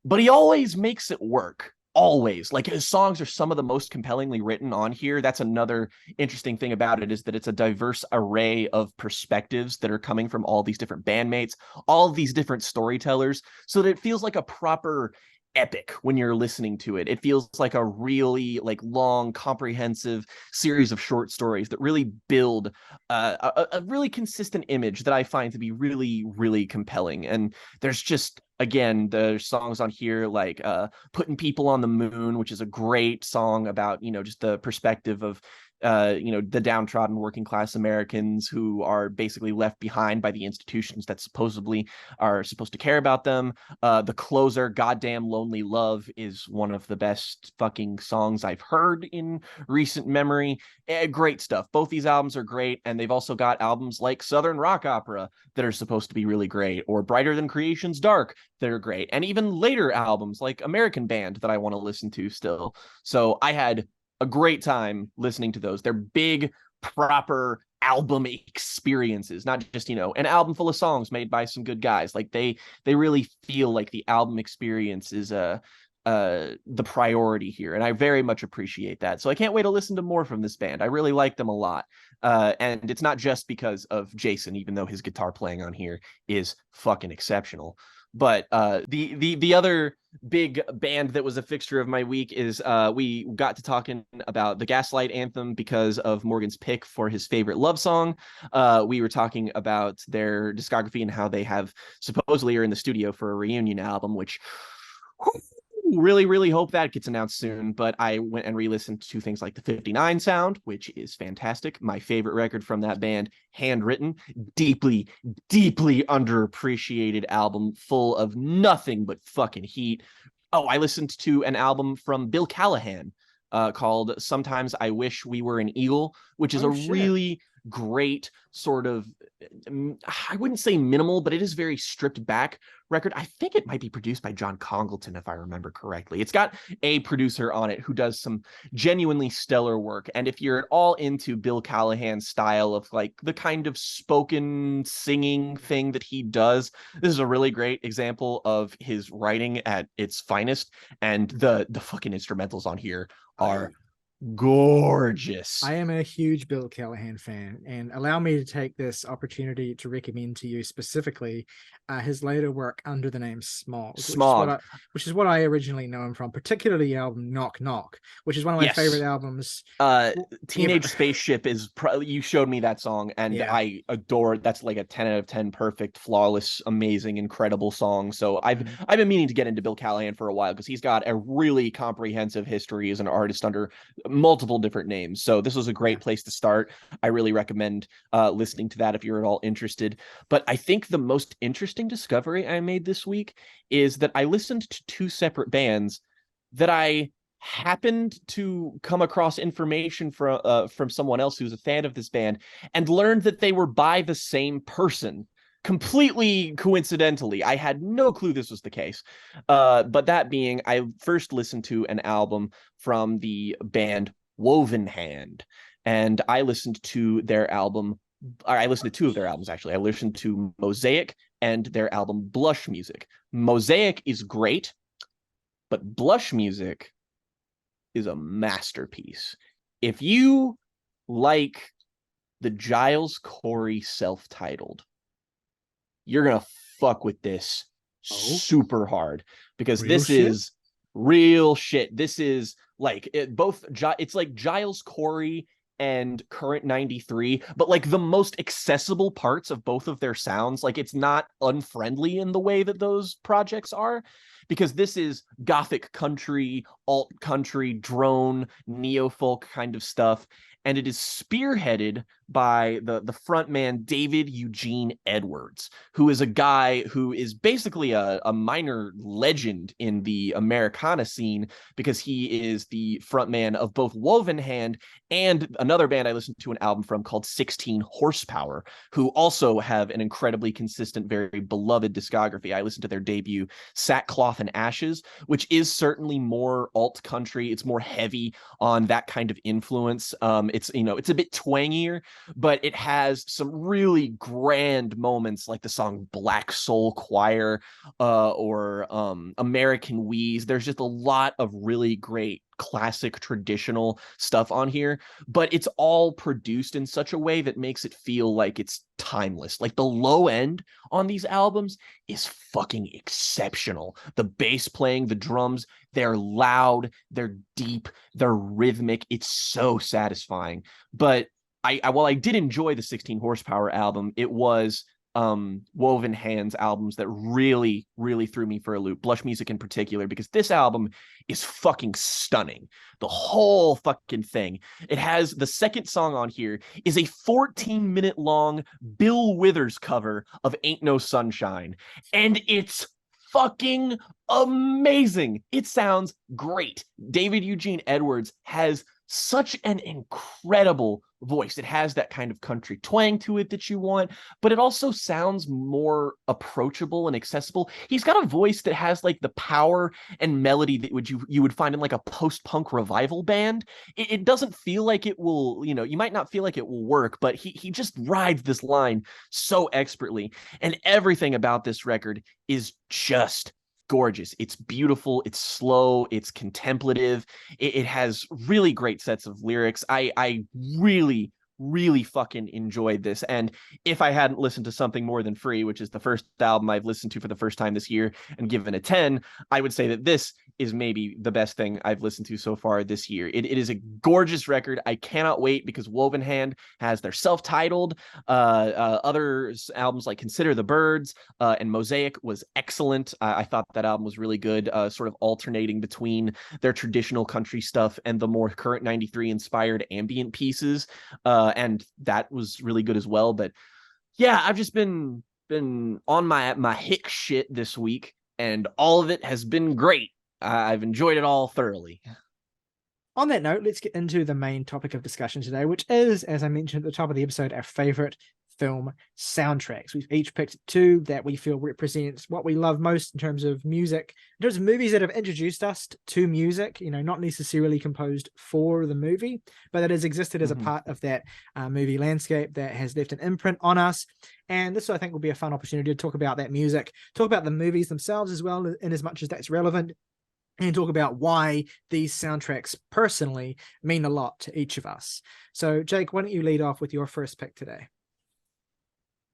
Speaker 1: but he always makes it work. Always. Like, his songs are some of the most compellingly written on here. That's another interesting thing about it, is that it's a diverse array of perspectives that are coming from all these different bandmates, all of these different storytellers, so that it feels like a proper epic when you're listening to it. It feels like a really like long, comprehensive series of short stories that really build a really consistent image that I find to be really, really compelling. And there's just, again, the songs on here like Putting People on the Moon, which is a great song about, just the perspective of the downtrodden working class Americans who are basically left behind by the institutions that supposedly are supposed to care about them. The closer, Goddamn Lonely Love, is one of the best fucking songs I've heard in recent memory. Great stuff. Both these albums are great, and they've also got albums like Southern Rock Opera that are supposed to be really great, or Brighter Than Creation's Dark that are great, and even later albums like American Band that I want to listen to still. So I had a great time listening to those. They're big, proper album experiences, not just, you know, an album full of songs made by some good guys. Like they really feel like the album experience is the priority here, and I very much appreciate that. So I can't wait to listen to more from this band. I really like them a lot. And it's not just because of Jason, even though his guitar playing on here is fucking exceptional. But the other big band that was a fixture of my week is we got to talking about the Gaslight Anthem because of Morgan's pick for his favorite love song. We were talking about their discography and how they have supposedly are in the studio for a reunion album, which really hope that gets announced soon. But I went and re-listened to things like the 59 Sound, which is fantastic. My favorite record from that band, Handwritten, deeply underappreciated album full of nothing but fucking heat. Oh, I listened to an album from Bill Callahan called Sometimes I Wish We Were an Eagle, which is really great sort of, I wouldn't say minimal, but it is very stripped back record. I think it might be produced by John Congleton, if I remember correctly. It's got a producer on it who does some genuinely stellar work. And if you're at all into Bill Callahan's style of like the kind of spoken singing thing that he does, this is a really great example of his writing at its finest. And the fucking instrumentals on here are gorgeous.
Speaker 2: I am a huge Bill Callahan fan, and allow me to take this opportunity to recommend to you specifically his later work under the name Smog, which is what I originally know him from, particularly the album Knock Knock, which is one of my favorite albums.
Speaker 1: Teenage Spaceship is you showed me that song, and I adore it. That's like a 10 out of 10 perfect, flawless, amazing, incredible song. So I've been meaning to get into Bill Callahan for a while because he's got a really comprehensive history as an artist under multiple different names. So this was a great place to start. I really recommend listening to that if you're at all interested. But I think the most interesting discovery I made this week is that I listened to two separate bands that I happened to come across information from someone else who's a fan of this band and learned that they were by the same person. Completely coincidentally. I had no clue this was the case. But that being, I first listened to an album from the band Wovenhand, and I listened to their album. I listened to two of their albums, actually. I listened to Mosaic and their album Blush Music. Mosaic is great, but Blush Music is a masterpiece. If you like the Giles Corey self-titled, you're gonna fuck with this super hard, because this is real shit. This is like it's like Giles Corey and Current 93, but like the most accessible parts of both of their sounds. Like it's not unfriendly in the way that those projects are, because this is gothic country, alt country, drone, neo-folk kind of stuff. And it is spearheaded by the frontman David Eugene Edwards, who is a guy who is basically a minor legend in the Americana scene, because he is the frontman of both Wovenhand and another band I listened to an album from called 16 Horsepower, who also have an incredibly consistent, very beloved discography. I listened to their debut Sackcloth and Ashes, which is certainly more alt country. It's more heavy on that kind of influence. It's, you know, it's a bit twangier, but it has some really grand moments like the song Black Soul Choir or American Wheeze. There's just a lot of really great classic traditional stuff on here, but it's all produced in such a way that makes it feel like it's timeless. Like the low end on these albums is fucking exceptional. The bass playing, the drums, they're loud, they're deep, they're rhythmic. It's so satisfying. But while I did enjoy the 16 Horsepower album, it was Wovenhand's albums that really threw me for a loop. Blush Music in particular, because this album is fucking stunning. The whole fucking thing. It has the second song on here is a 14-minute long Bill Withers cover of Ain't No Sunshine, and it's fucking amazing. It sounds great. David Eugene Edwards has such an incredible voice. It has that kind of country twang to it that you want, but it also sounds more approachable and accessible. He's got a voice that has like the power and melody that you would find in like a post-punk revival band. It doesn't feel like it will, you might not feel like it will work, but he just rides this line so expertly. And everything about this record is just gorgeous. It's beautiful, it's slow, it's contemplative. It has really great sets of lyrics. I really fucking enjoyed this. And if I hadn't listened to Something More Than Free, which is the first album I've listened to for the first time this year and given a 10, I would say that this is maybe the best thing I've listened to so far this year. It is a gorgeous record. I cannot wait because Wovenhand has their self-titled other albums like Consider the Birds and Mosaic was excellent. I thought that album was really good, sort of alternating between their traditional country stuff and the more current 93 inspired ambient pieces, and that was really good as well. But yeah, I've just been on my hick shit this week, and all of it has been great. I've enjoyed it all thoroughly.
Speaker 2: On that note, let's get into the main topic of discussion today, which is, as I mentioned at the top of the episode, our favorite film soundtracks. We've each picked two that we feel represents what we love most in terms of music, in terms of movies that have introduced us to music, not necessarily composed for the movie, but that has existed as a part of that movie landscape that has left an imprint on us. And this, I think, will be a fun opportunity to talk about that music, talk about the movies themselves as well, in as much as that's relevant, and talk about why these soundtracks personally mean a lot to each of us. So, Jake, why don't you lead off with your first pick today?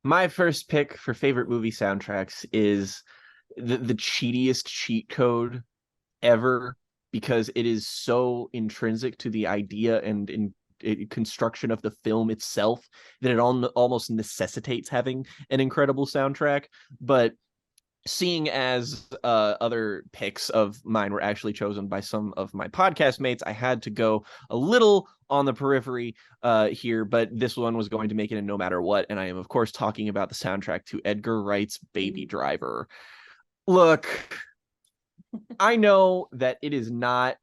Speaker 1: My first pick for favorite movie soundtracks is the cheatiest cheat code ever, because it is so intrinsic to the idea and in construction of the film itself that it almost necessitates having an incredible soundtrack. But seeing as other picks of mine were actually chosen by some of my podcast mates, I had to go a little on the periphery here, but this one was going to make it in no matter what. And I am, of course, talking about the soundtrack to Edgar Wright's Baby Driver. Look, I know that it is not.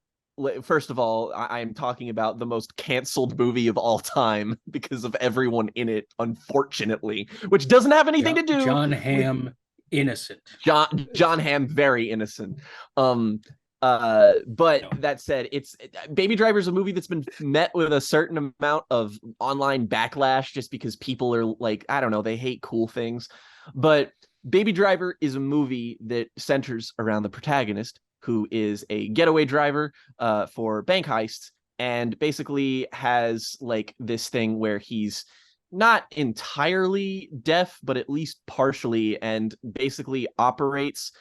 Speaker 1: First of all, I am talking about the most canceled movie of all time because of everyone in it, unfortunately, which doesn't have anything to do.
Speaker 3: John Hamm, innocent.
Speaker 1: John Hamm, very innocent. But no. That said, Baby Driver is a movie that's been met with a certain amount of online backlash just because people are like, I don't know, they hate cool things. But Baby Driver is a movie that centers around the protagonist, who is a getaway driver for bank heists, and basically has like this thing where he's not entirely deaf, but at least partially, and basically operates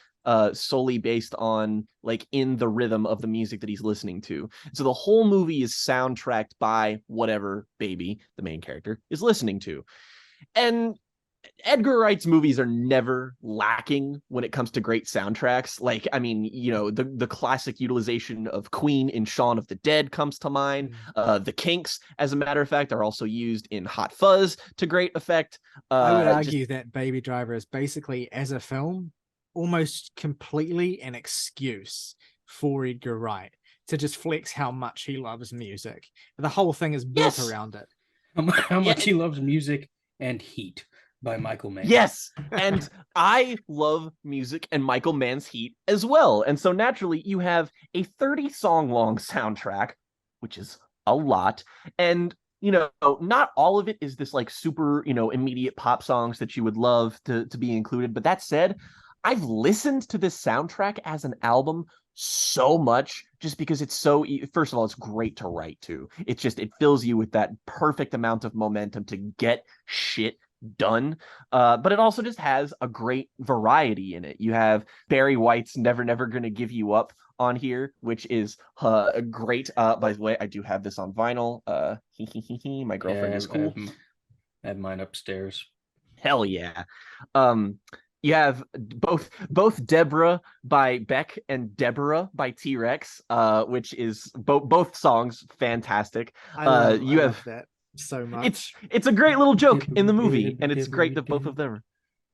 Speaker 1: solely based on like in the rhythm of the music that he's listening to. So the whole movie is soundtracked by whatever baby the main character is listening to. And Edgar Wright's movies are never lacking when it comes to great soundtracks. Like, I mean, the classic utilization of Queen in Shaun of the Dead comes to mind. The Kinks, as a matter of fact, are also used in Hot Fuzz to great effect.
Speaker 2: I would argue that Baby Driver is basically, as a film, almost completely an excuse for Edgar Wright to just flex how much he loves music. The whole thing is built around it.
Speaker 3: How much he loves music and Heat by Michael Mann.
Speaker 1: Yes, and I love music and Michael Mann's Heat as well. And so naturally you have a 30-song long soundtrack, which is a lot. And, not all of it is this like super, immediate pop songs that you would love to be included. But that said, I've listened to this soundtrack as an album so much just because it's so, first of all, it's great to write to. It fills you with that perfect amount of momentum to get shit done, but it also just has a great variety in it. You have Barry White's Never Never Gonna Give You Up on here, which is great. By the way, I do have this on vinyl. My girlfriend is cool.
Speaker 3: I have mine upstairs.
Speaker 1: Hell yeah. You have both Deborah by Beck and Deborah by T-Rex, which is both songs fanztastic. You have that
Speaker 2: so much.
Speaker 1: It's a great little joke in the movie, and it's great that both of them are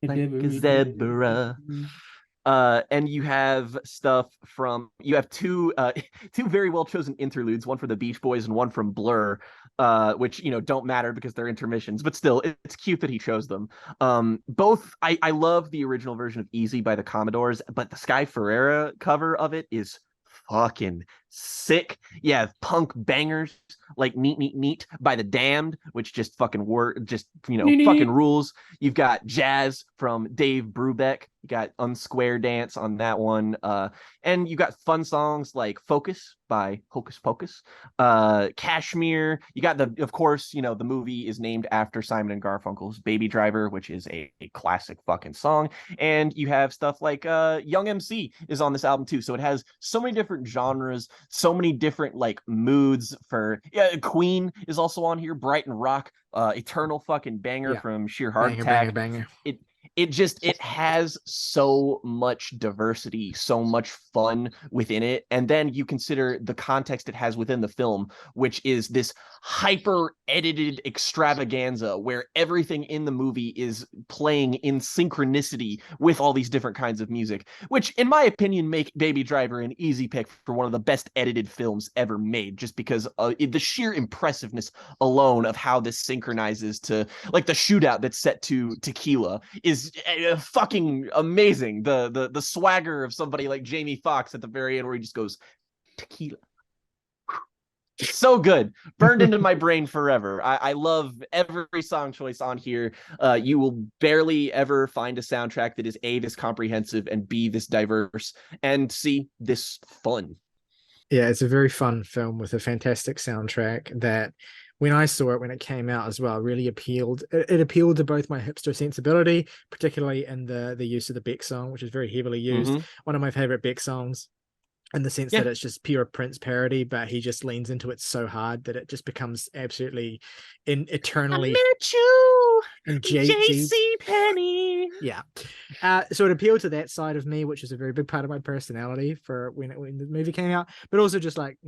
Speaker 1: like Deborah. And you have stuff from you have two very well chosen interludes, one for the Beach Boys and one from Blur, which don't matter because they're intermissions, but still it's cute that he chose them. Both I love the original version of Easy by the Commodores, but the Sky Ferreira cover of it is fucking sick. Yeah, punk bangers like Neat Neat Neat by the Damned, which just fucking fucking rules. You've got Jazz from Dave Brubeck. You got Unsquare Dance on that one. And you got fun songs like Focus by Hocus Pocus. Kashmir. You got of course, the movie is named after Simon and Garfunkel's Baby Driver, which is a classic fucking song. And you have stuff like Young MC is on this album too. So it has so many different genres, so many different like moods for Queen is also on here. Brighton Rock, eternal fucking banger from Sheer Heart Attack.
Speaker 2: Banger.
Speaker 1: It has so much diversity, so much fun within it. And then you consider the context it has within the film, which is this hyper edited extravaganza where everything in the movie is playing in synchronicity with all these different kinds of music, which in my opinion make Baby Driver an easy pick for one of the best edited films ever made, just because the sheer impressiveness alone of how this synchronizes to like the shootout that's set to Tequila is fucking amazing. The swagger of somebody like Jamie Foxx at the very end where he just goes tequila. It's so good, burned into my brain forever. I love every song choice on here. You will barely ever find a soundtrack that is A, this comprehensive, and B, this diverse, and C, this fun.
Speaker 2: Yeah, it's a very fun film with a fantastic soundtrack that when I saw it when it came out as well, really appealed. It appealed to both my hipster sensibility, particularly in the use of the Beck song, which is very heavily used.
Speaker 1: Mm-hmm.
Speaker 2: One of my favorite Beck songs, in the sense that it's just pure Prince parody, but he just leans into it so hard that it just becomes absolutely eternally. I met you, and JC Penny. Yeah. So it appealed to that side of me, which is a very big part of my personality for when the movie came out, but also just like,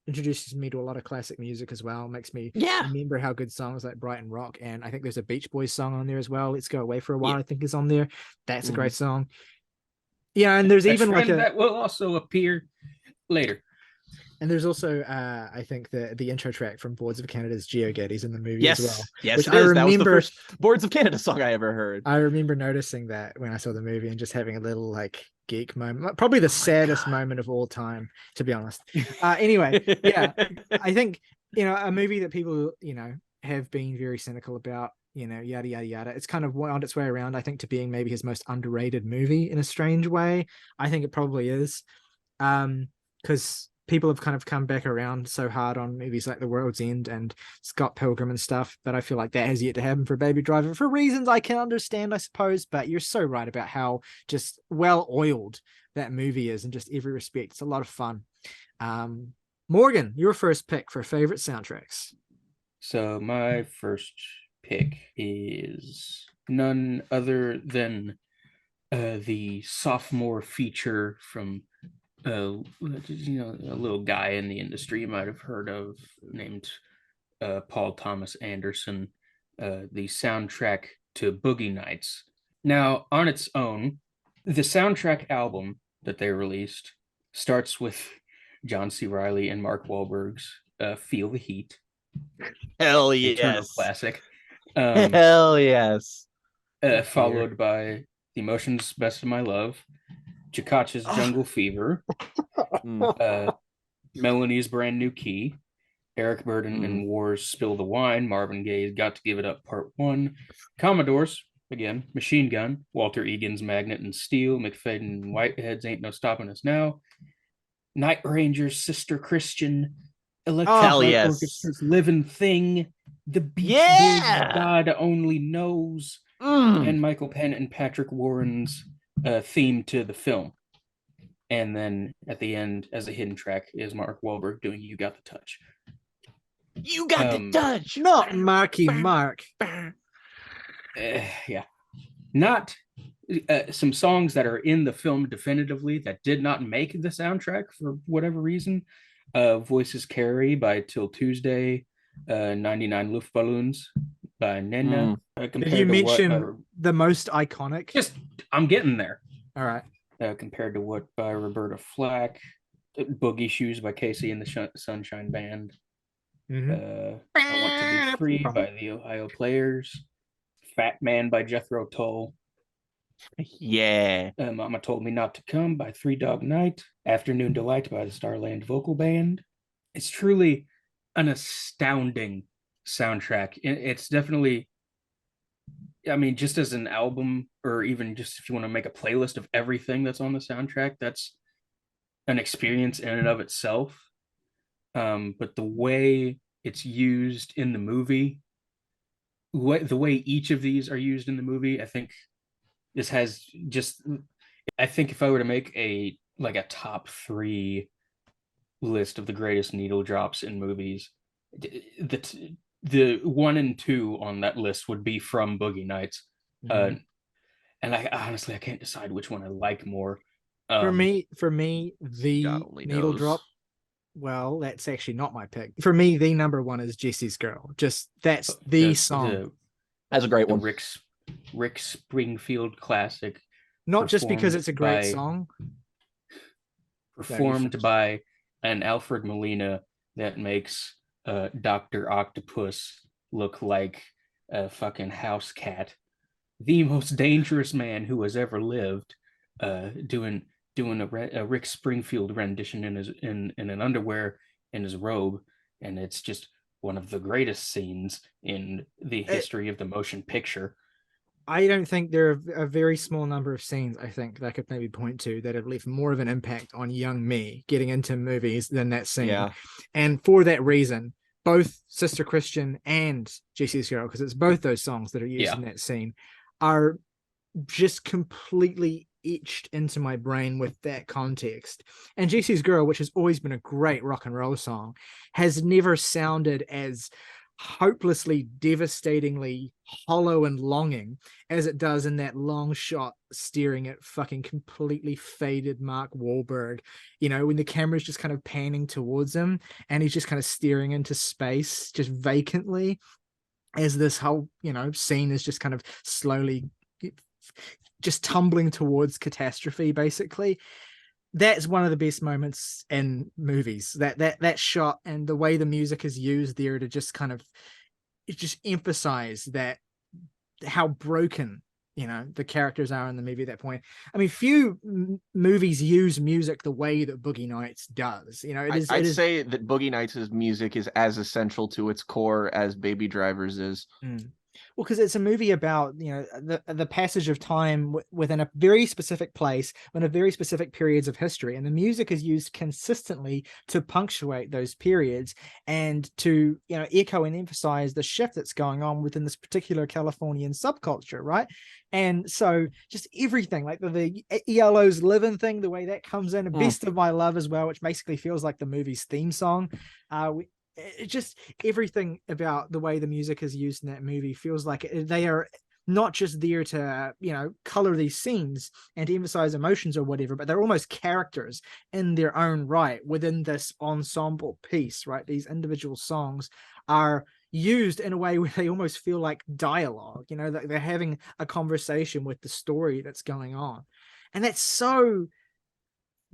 Speaker 2: introduces me to a lot of classic music as well. Makes me remember how good songs like Brighton Rock, and I think there's a Beach Boys song on there as well. Let's Go Away for a While, I think is on there. That's a great song. Yeah, and there's even like
Speaker 3: that will also appear later.
Speaker 2: And there's also, I think the intro track from Boards of Canada's GeoGaddies in the movie as well.
Speaker 1: Yes, which I remember, that was the first Boards of Canada song I ever heard.
Speaker 2: I remember noticing that when I saw the movie and just having a little like geek moment, probably the saddest moment of all time, to be honest. Anyway, yeah, I think a movie that people have been very cynical about, yada yada yada. It's kind of wound its way around, I think, to being maybe his most underrated movie in a strange way. I think it probably is, because people have kind of come back around so hard on movies like The World's End and Scott Pilgrim and stuff, but I feel like that has yet to happen for Baby Driver for reasons I can understand, I suppose. But you're so right about how just well-oiled that movie is in just every respect. It's a lot of fun. Morgan, your first pick for favorite soundtracks.
Speaker 3: So my first pick is none other than the sophomore feature from a little guy in the industry you might have heard of, named Paul Thomas Anderson, the soundtrack to Boogie Nights. Now, on its own, the soundtrack album that they released starts with John C. Reilly and Mark Wahlberg's Feel the Heat.
Speaker 1: Hell yes.
Speaker 3: Eternal classic.
Speaker 1: Hell yes.
Speaker 3: Followed by The Emotions Best of My Love, Chakacha's Jungle Fever, Melanie's Brand New Key, Eric Burden and War's Spill the Wine, Marvin Gaye's Got to Give It Up Part 1, Commodores, again, Machine Gun, Walter Egan's Magnet and Steel, McFadden and Whitehead's Ain't No Stopping Us Now, Night Ranger's Sister Christian, Electric Orchestra's Living Thing, The Beach Boys' God Only Knows, and Michael Penn and Patrick Warren's theme to the film. And then at the end, as a hidden track, is Mark Wahlberg doing You Got the Touch.
Speaker 1: You got the touch.
Speaker 2: Not Marky Mark.
Speaker 3: Yeah. Not some songs that are in the film definitively that did not make the soundtrack for whatever reason. Voices Carry by Till Tuesday, 99 Luftballons by Nena.
Speaker 2: Did you mention the most iconic?
Speaker 3: I'm getting there.
Speaker 2: All right.
Speaker 3: compared to what by Roberta Flack, Boogie Shoes by Casey and the Sunshine Band, I Want to Be Free by the Ohio Players, Fat Man by Jethro Tull,
Speaker 1: Yeah.
Speaker 3: Mama Told Me Not to Come by Three Dog Night, Afternoon Delight by the Starland Vocal Band. It's truly an astounding soundtrack. It's definitely, I mean, just as an album, or even just if you want to make a playlist of everything that's on the soundtrack, that's an experience in and of itself. But the way it's used in the movie, the way each of these are used in the movie, I think this has just, I think if I were to make a top three list of the greatest needle drops in movies, the 1 and 2 on that list would be from Boogie Nights. And I honestly, I can't decide which one I like more.
Speaker 2: For me, the
Speaker 1: God only
Speaker 2: needle
Speaker 1: knows.
Speaker 2: drop. Well, that's actually not my pick. For me, the number one is Jesse's Girl. Just that's the song.
Speaker 1: That's a great
Speaker 3: the
Speaker 1: one.
Speaker 3: Rick Springfield classic.
Speaker 2: Not just because
Speaker 3: performed
Speaker 2: it's a great
Speaker 3: by-
Speaker 2: song.
Speaker 3: performed by an Alfred Molina that makes Dr. Octopus look like a fucking house cat. The most dangerous man who has ever lived, doing a Rick Springfield rendition in an underwear in his robe, and it's just one of the greatest scenes in the history of the motion picture.
Speaker 2: I don't think there are a very small number of scenes, I think, that I could maybe point to that have left more of an impact on young me getting into movies than that scene.
Speaker 1: Yeah.
Speaker 2: And for that reason, both Sister Christian and Jesse's Girl, because it's both those songs that are used in that scene, are just completely etched into my brain with that context. And Jesse's Girl, which has always been a great rock and roll song, has never sounded as hopelessly, devastatingly hollow and longing as it does in that long shot staring at fucking completely faded Mark Wahlberg, you know, when the camera's just kind of panning towards him and he's just kind of staring into space just vacantly as this whole, you know, scene is just kind of slowly just tumbling towards catastrophe. Basically, that's one of the best moments in movies, that shot and the way the music is used there to just kind of just emphasize that how broken, you know, the characters are in the movie at that point. I mean, few movies use music the way that Boogie Nights does. You know,
Speaker 1: I'd say that Boogie Nights' music is as essential to its core as Baby Driver's is.
Speaker 2: Well, because it's a movie about, you know, the passage of time within a very specific place, in a very specific periods of history, and the music is used consistently to punctuate those periods and to, you know, echo and emphasize the shift that's going on within this particular Californian subculture, right? And so just everything, like the ELO's Livin' thing, the way that comes in, Best of My Love as well, which basically feels like the movie's theme song. It just everything about the way the music is used in that movie feels like they are not just there to, you know, color these scenes and to emphasize emotions or whatever, but they're almost characters in their own right within this ensemble piece, right? These individual songs are used in a way where they almost feel like dialogue, you know, that they're having a conversation with the story that's going on. And that's so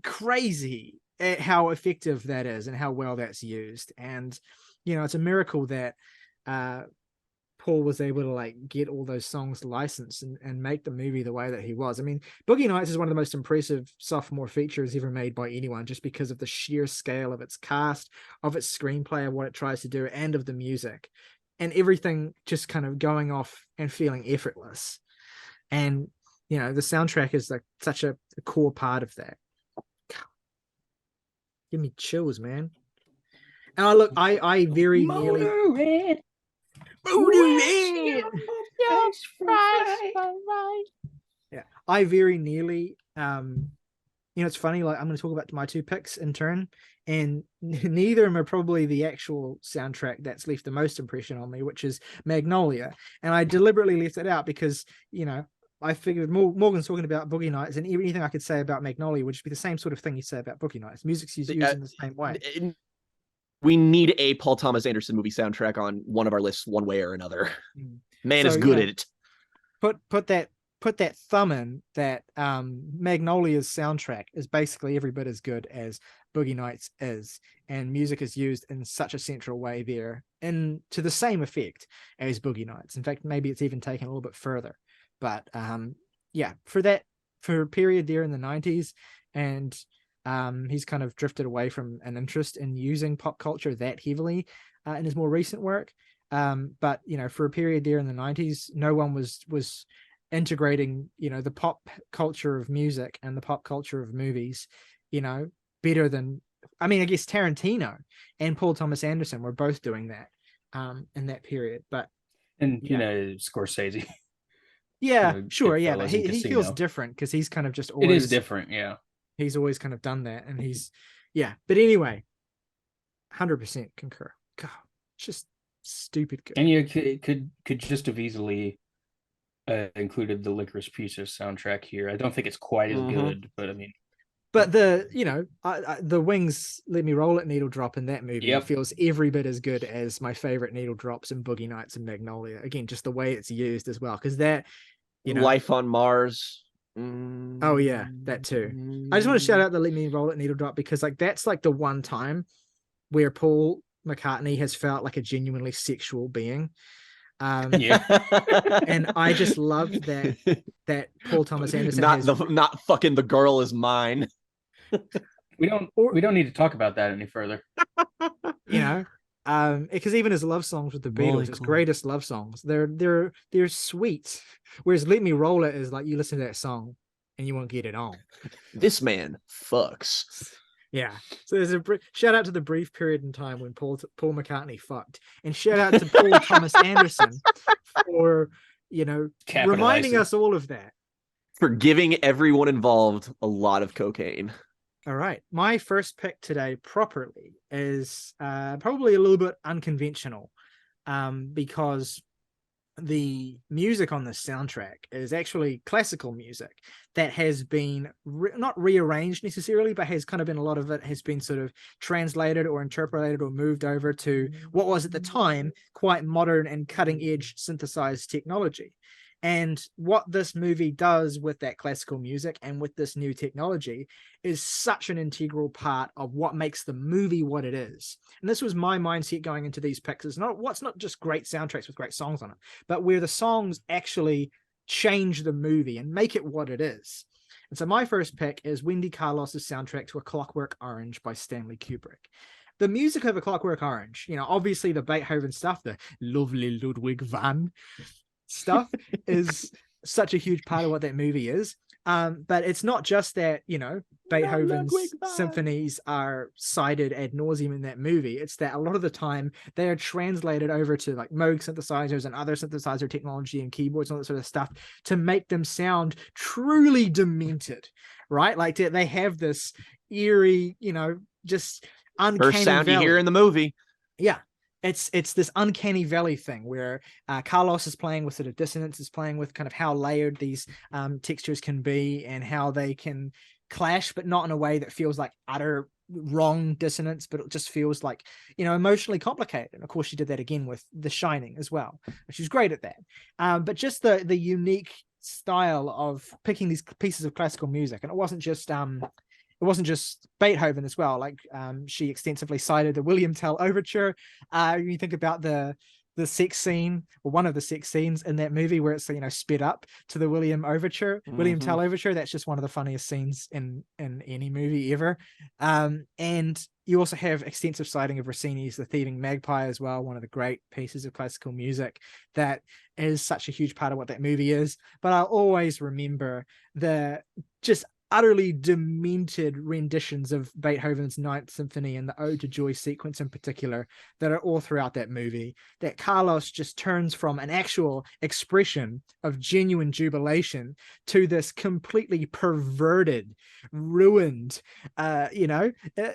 Speaker 2: crazy at how effective that is and how well that's used. And, you know, it's a miracle that Paul was able to like get all those songs licensed and make the movie the way that he was. I mean, Boogie Nights is one of the most impressive sophomore features ever made by anyone, just because of the sheer scale of its cast, of its screenplay, of what it tries to do, and of the music, and everything just kind of going off and feeling effortless. And, you know, the soundtrack is like such a core part of that. Give me chills, man. And I very nearly yeah, I very nearly you know, it's funny, like I'm going to talk about my two picks in turn, and neither of them are probably the actual soundtrack that's left the most impression on me, which is Magnolia. And I deliberately left it out because, you know, I figured Morgan's talking about Boogie Nights, and anything I could say about Magnolia would just be the same sort of thing you say about Boogie Nights. Music's used in the same way.
Speaker 1: We need a Paul Thomas Anderson movie soundtrack on one of our lists, one way or another. Man is good at it.
Speaker 2: Put put that thumb in that Magnolia's soundtrack is basically every bit as good as Boogie Nights is, and music is used in such a central way there, and to the same effect as Boogie Nights. In fact, maybe it's even taken a little bit further. But for a period there in the 90s, and he's kind of drifted away from an interest in using pop culture that heavily in his more recent work. But for a period there in the 90s, no one was integrating the pop culture of music and the pop culture of movies better than, I guess Tarantino and Paul Thomas Anderson were both doing that in that period. But
Speaker 3: Scorsese.
Speaker 2: Yeah, sure, yeah, but
Speaker 3: Goodfellas and
Speaker 2: he feels
Speaker 3: Casino.
Speaker 2: different because he's kind of just
Speaker 3: It
Speaker 2: always
Speaker 3: is different, yeah.
Speaker 2: he's always kind of done that, and but anyway, 100% concur. God, it's just stupid good.
Speaker 3: And it could just have easily included the Licorice Pieces soundtrack here. I don't think it's quite as good, but I mean,
Speaker 2: but the Wings Let Me Roll It needle drop in that movie feels every bit as good as my favorite needle drops in Boogie Nights and Magnolia. Again, just the way it's used as well, because that
Speaker 1: Life on Mars.
Speaker 2: Oh yeah, that too. I just want to shout out the Let Me Roll It needle drop, because that's like the one time where Paul McCartney has felt like a genuinely sexual being. And I just loved that Paul Thomas Anderson
Speaker 3: not fucking the girl is mine. We don't need to talk about that any further.
Speaker 2: Because even his love songs with the Beatles, his greatest love songs, they're sweet. Whereas Let Me Roll It is like, you listen to that song and you won't get it on.
Speaker 1: This man fucks.
Speaker 2: Yeah. So there's a shout out to the brief period in time when Paul McCartney fucked, and shout out to Paul Thomas Anderson for reminding us all of that.
Speaker 1: For giving everyone involved a lot of cocaine.
Speaker 2: All right. My first pick today properly is probably a little bit unconventional, because the music on this soundtrack is actually classical music that has been not rearranged necessarily, but has kind of been, a lot of it has been sort of translated or interpreted or moved over to what was at the time quite modern and cutting edge synthesized technology. And what this movie does with that classical music and with this new technology is such an integral part of what makes the movie what it is. And this was my mindset going into these picks. It's not just great soundtracks with great songs on it, but where the songs actually change the movie and make it what it is. And so my first pick is Wendy Carlos's soundtrack to A Clockwork Orange by Stanley Kubrick. The music of A Clockwork Orange, obviously the Beethoven stuff, the lovely Ludwig van stuff is such a huge part of what that movie is. But it's not just that, Beethoven's symphonies are cited ad nauseum in that movie. It's that a lot of the time they are translated over to like Moog synthesizers and other synthesizer technology and keyboards and all that sort of stuff to make them sound truly demented, right? Like they have this eerie, just uncanny
Speaker 1: first sound
Speaker 2: valley.
Speaker 1: You hear in the movie.
Speaker 2: Yeah. It's this uncanny valley thing where Carlos is playing with sort of dissonance, is playing with kind of how layered these textures can be and how they can clash, but not in a way that feels like utter wrong dissonance, but it just feels like, emotionally complicated. And of course, she did that again with The Shining as well, which is great at that. But just the unique style of picking these pieces of classical music, and it wasn't just Beethoven as well. Like she extensively cited the William Tell Overture. You think about the sex scene, or one of the sex scenes in that movie where it's sped up to the William Tell Overture. That's just one of the funniest scenes in any movie ever. And you also have extensive citing of Rossini's The Thieving Magpie as well, one of the great pieces of classical music that is such a huge part of what that movie is. But I'll always remember the just utterly demented renditions of Beethoven's Ninth Symphony and the Ode to Joy sequence in particular that are all throughout that movie, that Carlos just turns from an actual expression of genuine jubilation to this completely perverted, ruined,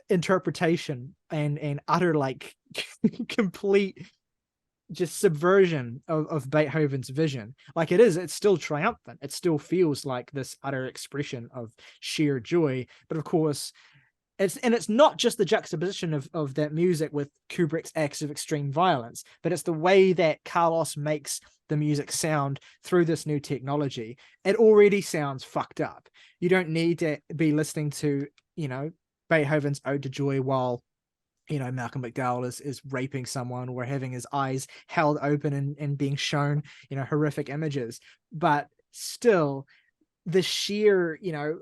Speaker 2: interpretation and utter like complete just subversion of Beethoven's vision. Like it's still triumphant. It still feels like this utter expression of sheer joy. But of course, it's not just the juxtaposition of that music with Kubrick's acts of extreme violence, but it's the way that Carlos makes the music sound through this new technology. It already sounds fucked up. You don't need to be listening to, Beethoven's Ode to Joy while, Malcolm McDowell is raping someone or having his eyes held open and being shown, horrific images. But still, the sheer,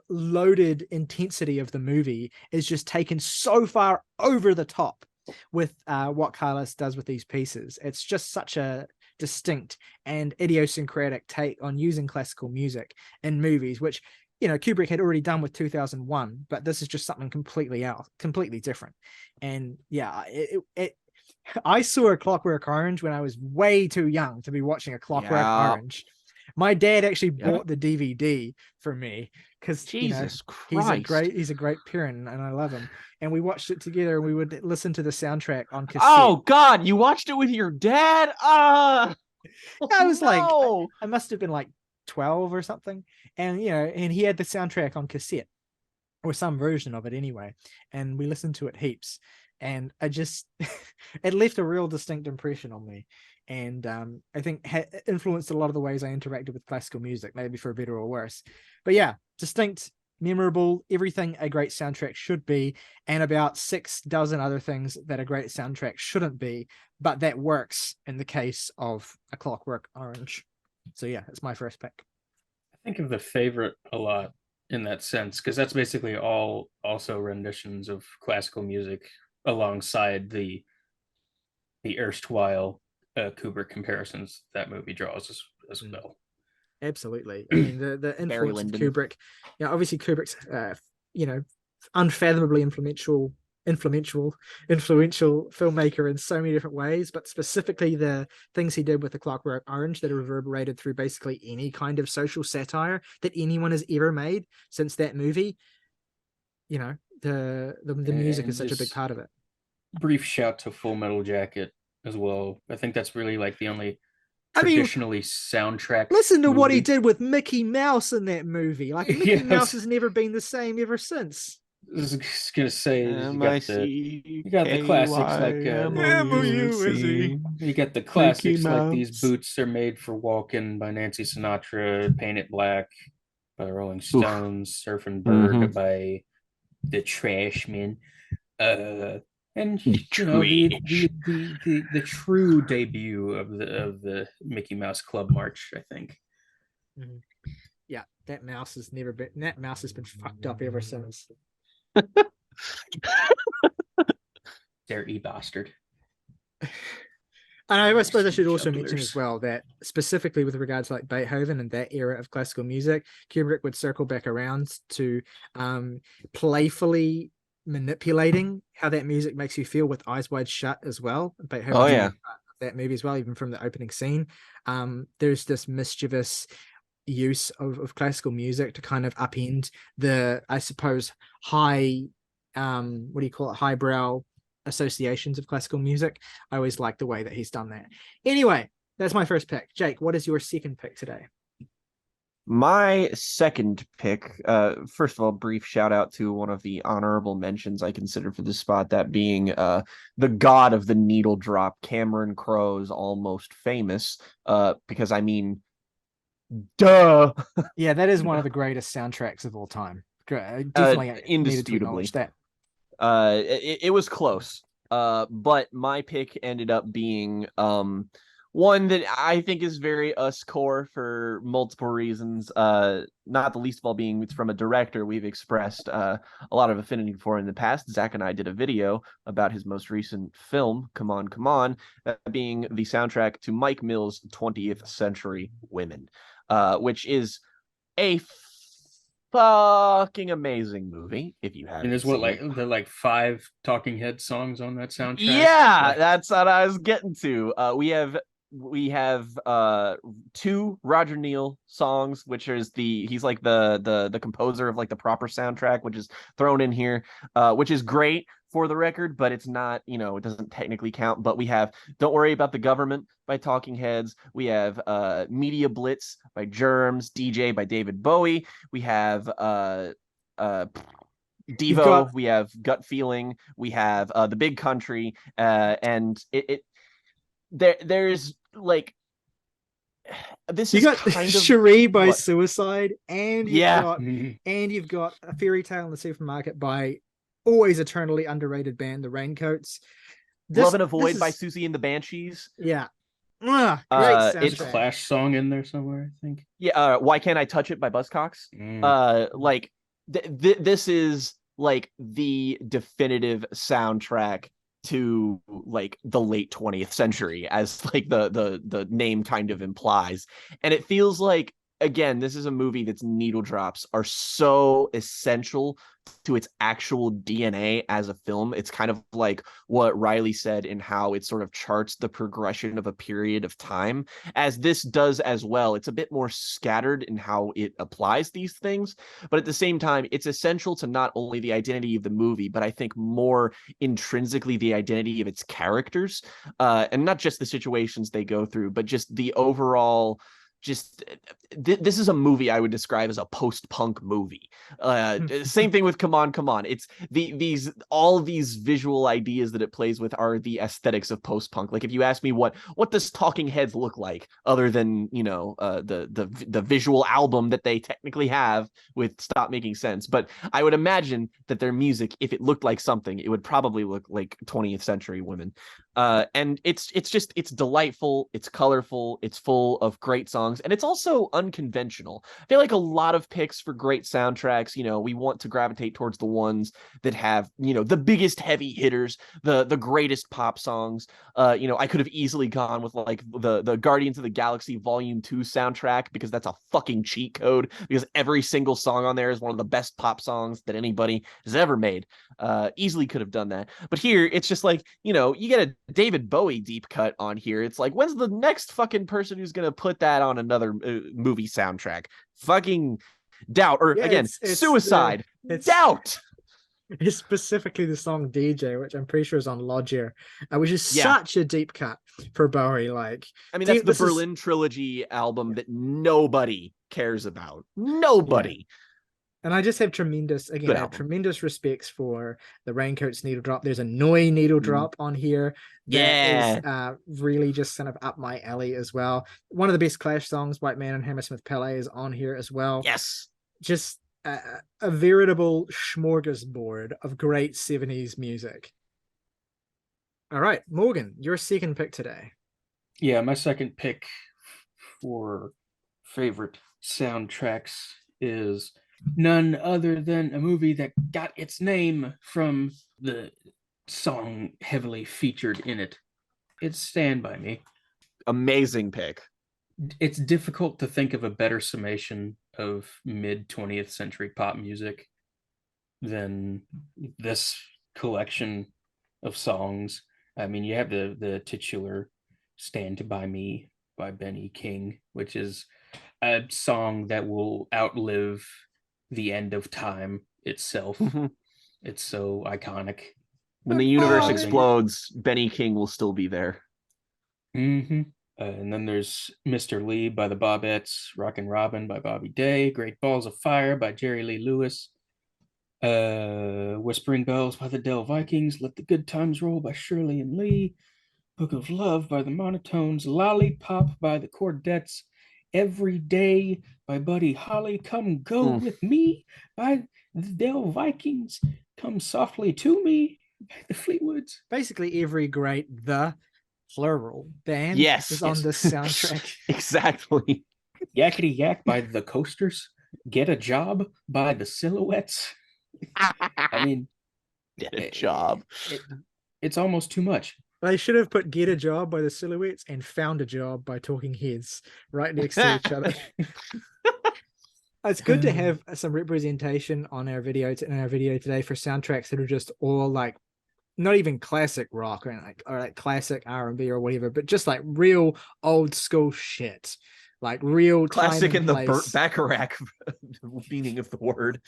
Speaker 2: loaded intensity of the movie is just taken so far over the top with what Carlos does with these pieces. It's just such a distinct and idiosyncratic take on using classical music in movies, which, Kubrick had already done with 2001, but this is just something completely different. And yeah, I saw A Clockwork Orange when I was way too young to be watching A Clockwork Orange. My dad actually bought the DVD for me because
Speaker 1: Jesus Christ,
Speaker 2: he's a great parent and I love him. And we watched it together and we would listen to the soundtrack on cassette.
Speaker 1: Oh God, you watched it with your dad?
Speaker 2: I was I must have been like 12 or something. And and he had the soundtrack on cassette or some version of it anyway. And we listened to it heaps. And I just it left a real distinct impression on me. And I think influenced a lot of the ways I interacted with classical music, maybe for better or worse. But yeah, distinct, memorable, everything a great soundtrack should be, and about 6 dozen other things that a great soundtrack shouldn't be, but that works in the case of A Clockwork Orange. So yeah, it's my first pick.
Speaker 3: I think of The Favorite a lot in that sense, because that's basically all also renditions of classical music alongside the erstwhile Kubrick comparisons that movie draws as well.
Speaker 2: Absolutely. I mean, the influence of Kubrick, obviously Kubrick's, unfathomably influential filmmaker in so many different ways, but specifically the things he did with The Clockwork Orange that are reverberated through basically any kind of social satire that anyone has ever made since that movie. The music is such a big part of it.
Speaker 3: Brief shout to Full Metal Jacket as well. I think that's really like the only traditionally soundtrack.
Speaker 2: Listen to what he did with Mickey Mouse in that movie. Like Mickey Mouse has never been the same ever since.
Speaker 3: I was just gonna say you got the classics like you got the classics like These Boots Are Made for Walking by Nancy Sinatra, Paint It Black by Rolling Stones, Surfing Bird by the Trashmen. And the true debut of the Mickey Mouse Club March, I think.
Speaker 2: Mm-hmm. Yeah, that mouse has been fucked up ever since.
Speaker 3: Dirty bastard.
Speaker 2: And I suppose I should also mention as well that specifically with regards to like Beethoven and that era of classical music, Kubrick would circle back around to playfully manipulating how that music makes you feel with Eyes Wide Shut as well. Beethoven that movie as well, even from the opening scene. There's this mischievous use of classical music to kind of upend the, I suppose, highbrow associations of classical music. I always like the way that he's done that. Anyway, that's my first pick. Jake, what is your second pick today?
Speaker 1: My second pick, first of all, brief shout out to one of the honorable mentions I considered for this spot, that being the god of the needle drop, Cameron Crowe's Almost Famous, because I mean, duh.
Speaker 2: Yeah, that is one of the greatest soundtracks of all time. Definitely
Speaker 1: indisputably.
Speaker 2: That.
Speaker 1: It was close, but my pick ended up being one that I think is very us core for multiple reasons, not the least of all being it's from a director we've expressed a lot of affinity for in the past. Zach and I did a video about his most recent film, Come On, Come On, being the soundtrack to Mike Mills' 20th Century Women, which is a fucking amazing movie if you haven't.
Speaker 3: And there's there are like 5 Talking Head songs on that soundtrack.
Speaker 1: Yeah, that's what I was getting to. We have 2 Roger Neal songs, which is he's like the composer of like the proper soundtrack, which is thrown in here, which is great for the record, but it's not, it doesn't technically count. But we have Don't Worry About the Government by Talking Heads. We have Media Blitz by Germs, DJ by David Bowie. We have
Speaker 2: You've got
Speaker 1: Devo, we have Gut Feeling, we have The Big Country, and there's like this
Speaker 2: you
Speaker 1: is
Speaker 2: got
Speaker 1: kind of
Speaker 2: Cherie by
Speaker 1: what
Speaker 2: Suicide, and
Speaker 1: yeah.
Speaker 2: you've got A Fairy Tale in the Supermarket by always eternally underrated band The Raincoats.
Speaker 1: Love in a
Speaker 2: This
Speaker 1: Void by
Speaker 2: is
Speaker 1: Susie and the Banshees.
Speaker 2: yeah. Great
Speaker 3: It's
Speaker 2: soundtrack.
Speaker 3: Clash song in there somewhere, I think.
Speaker 1: Yeah, Why Can't I Touch It by Buzzcocks. Like this is like the definitive soundtrack to like the late 20th century, as like the name kind of implies. And it feels like, again, this is a movie that's needle drops are so essential to its actual DNA as a film. It's kind of like what Riley said in how it sort of charts the progression of a period of time, as this does as well. It's a bit more scattered in how it applies these things, but at the same time, it's essential to not only the identity of the movie, but I think more intrinsically the identity of its characters, and not just the situations they go through, but just the overall this is a movie I would describe as a post-punk movie. Same thing with Come On, Come On. It's all these visual ideas that it plays with are the aesthetics of post-punk. Like if you ask me what does Talking Heads look like other than, you know, the visual album that they technically have with Stop Making Sense, but I would imagine that their music, if it looked like something, it would probably look like 20th century women. And it's delightful, it's colorful, it's full of great songs, and it's also unconventional. I feel like a lot of picks for great soundtracks, you know, we want to gravitate towards the ones that have, you know, the biggest heavy hitters, the greatest pop songs. You know, I could have easily gone with like the Guardians of the Galaxy Volume 2 soundtrack, because that's a fucking cheat code, because every single song on there is one of the best pop songs that anybody has ever made. Easily could have done that. But here it's just like, you know, you get a David Bowie deep cut on here. It's like, when's the next fucking person who's gonna put that on another movie soundtrack? Fucking doubt. Or
Speaker 2: Yeah,
Speaker 1: again, Suicide. Doubt.
Speaker 2: It's specifically the song DJ, which I'm pretty sure is on Lodger, which is
Speaker 1: Yeah.
Speaker 2: such a deep cut for Bowie. Like,
Speaker 1: I mean, that's the Berlin Trilogy album that nobody cares about. Nobody.
Speaker 2: Yeah. And I just have tremendous respects for the Raincoats needle drop. There's a Noi needle drop on here that is really just kind of up my alley as well. One of the best Clash songs, White Man and Hammersmith Palais, is on here as well.
Speaker 1: Yes.
Speaker 2: Just a veritable smorgasbord of great 70s music. All right, Morgan, your second pick today.
Speaker 3: Yeah, my second pick for favorite soundtracks is none other than a movie that got its name from the song heavily featured in it. It's Stand By Me.
Speaker 1: Amazing pick.
Speaker 3: It's difficult to think of a better summation of mid 20th century pop music than this collection of songs. I mean, you have the titular Stand By Me by Benny King, which is a song that will outlive the end of time itself. It's so iconic.
Speaker 1: When the universe explodes, Benny King will still be there.
Speaker 3: And then there's Mr. Lee by the Bobettes, Rockin' Robin by Bobby Day, Great Balls of Fire by Jerry Lee Lewis, Whispering Bells by the Dell Vikings, Let the Good Times Roll by Shirley and Lee, Book of Love by the Monotones, Lollipop by the Chordettes, Every Day by Buddy Holly, Come Go With Me by the Dell Vikings, Come Softly to Me by the Fleetwoods.
Speaker 2: Basically every great plural band is on this soundtrack.
Speaker 1: Exactly.
Speaker 3: Yakety Yak by the Coasters, Get a Job by the Silhouettes. I mean,
Speaker 1: get a job.
Speaker 3: It's almost too much.
Speaker 2: They should have put Get a Job by the Silhouettes and Found a Job by Talking Heads right next to each other. It's good to have some representation on our video today for soundtracks that are just all like not even classic rock or like classic R&B or whatever, but just like real old school shit, like real
Speaker 1: classic in
Speaker 2: place.
Speaker 1: The Burt Bacharach meaning of the word.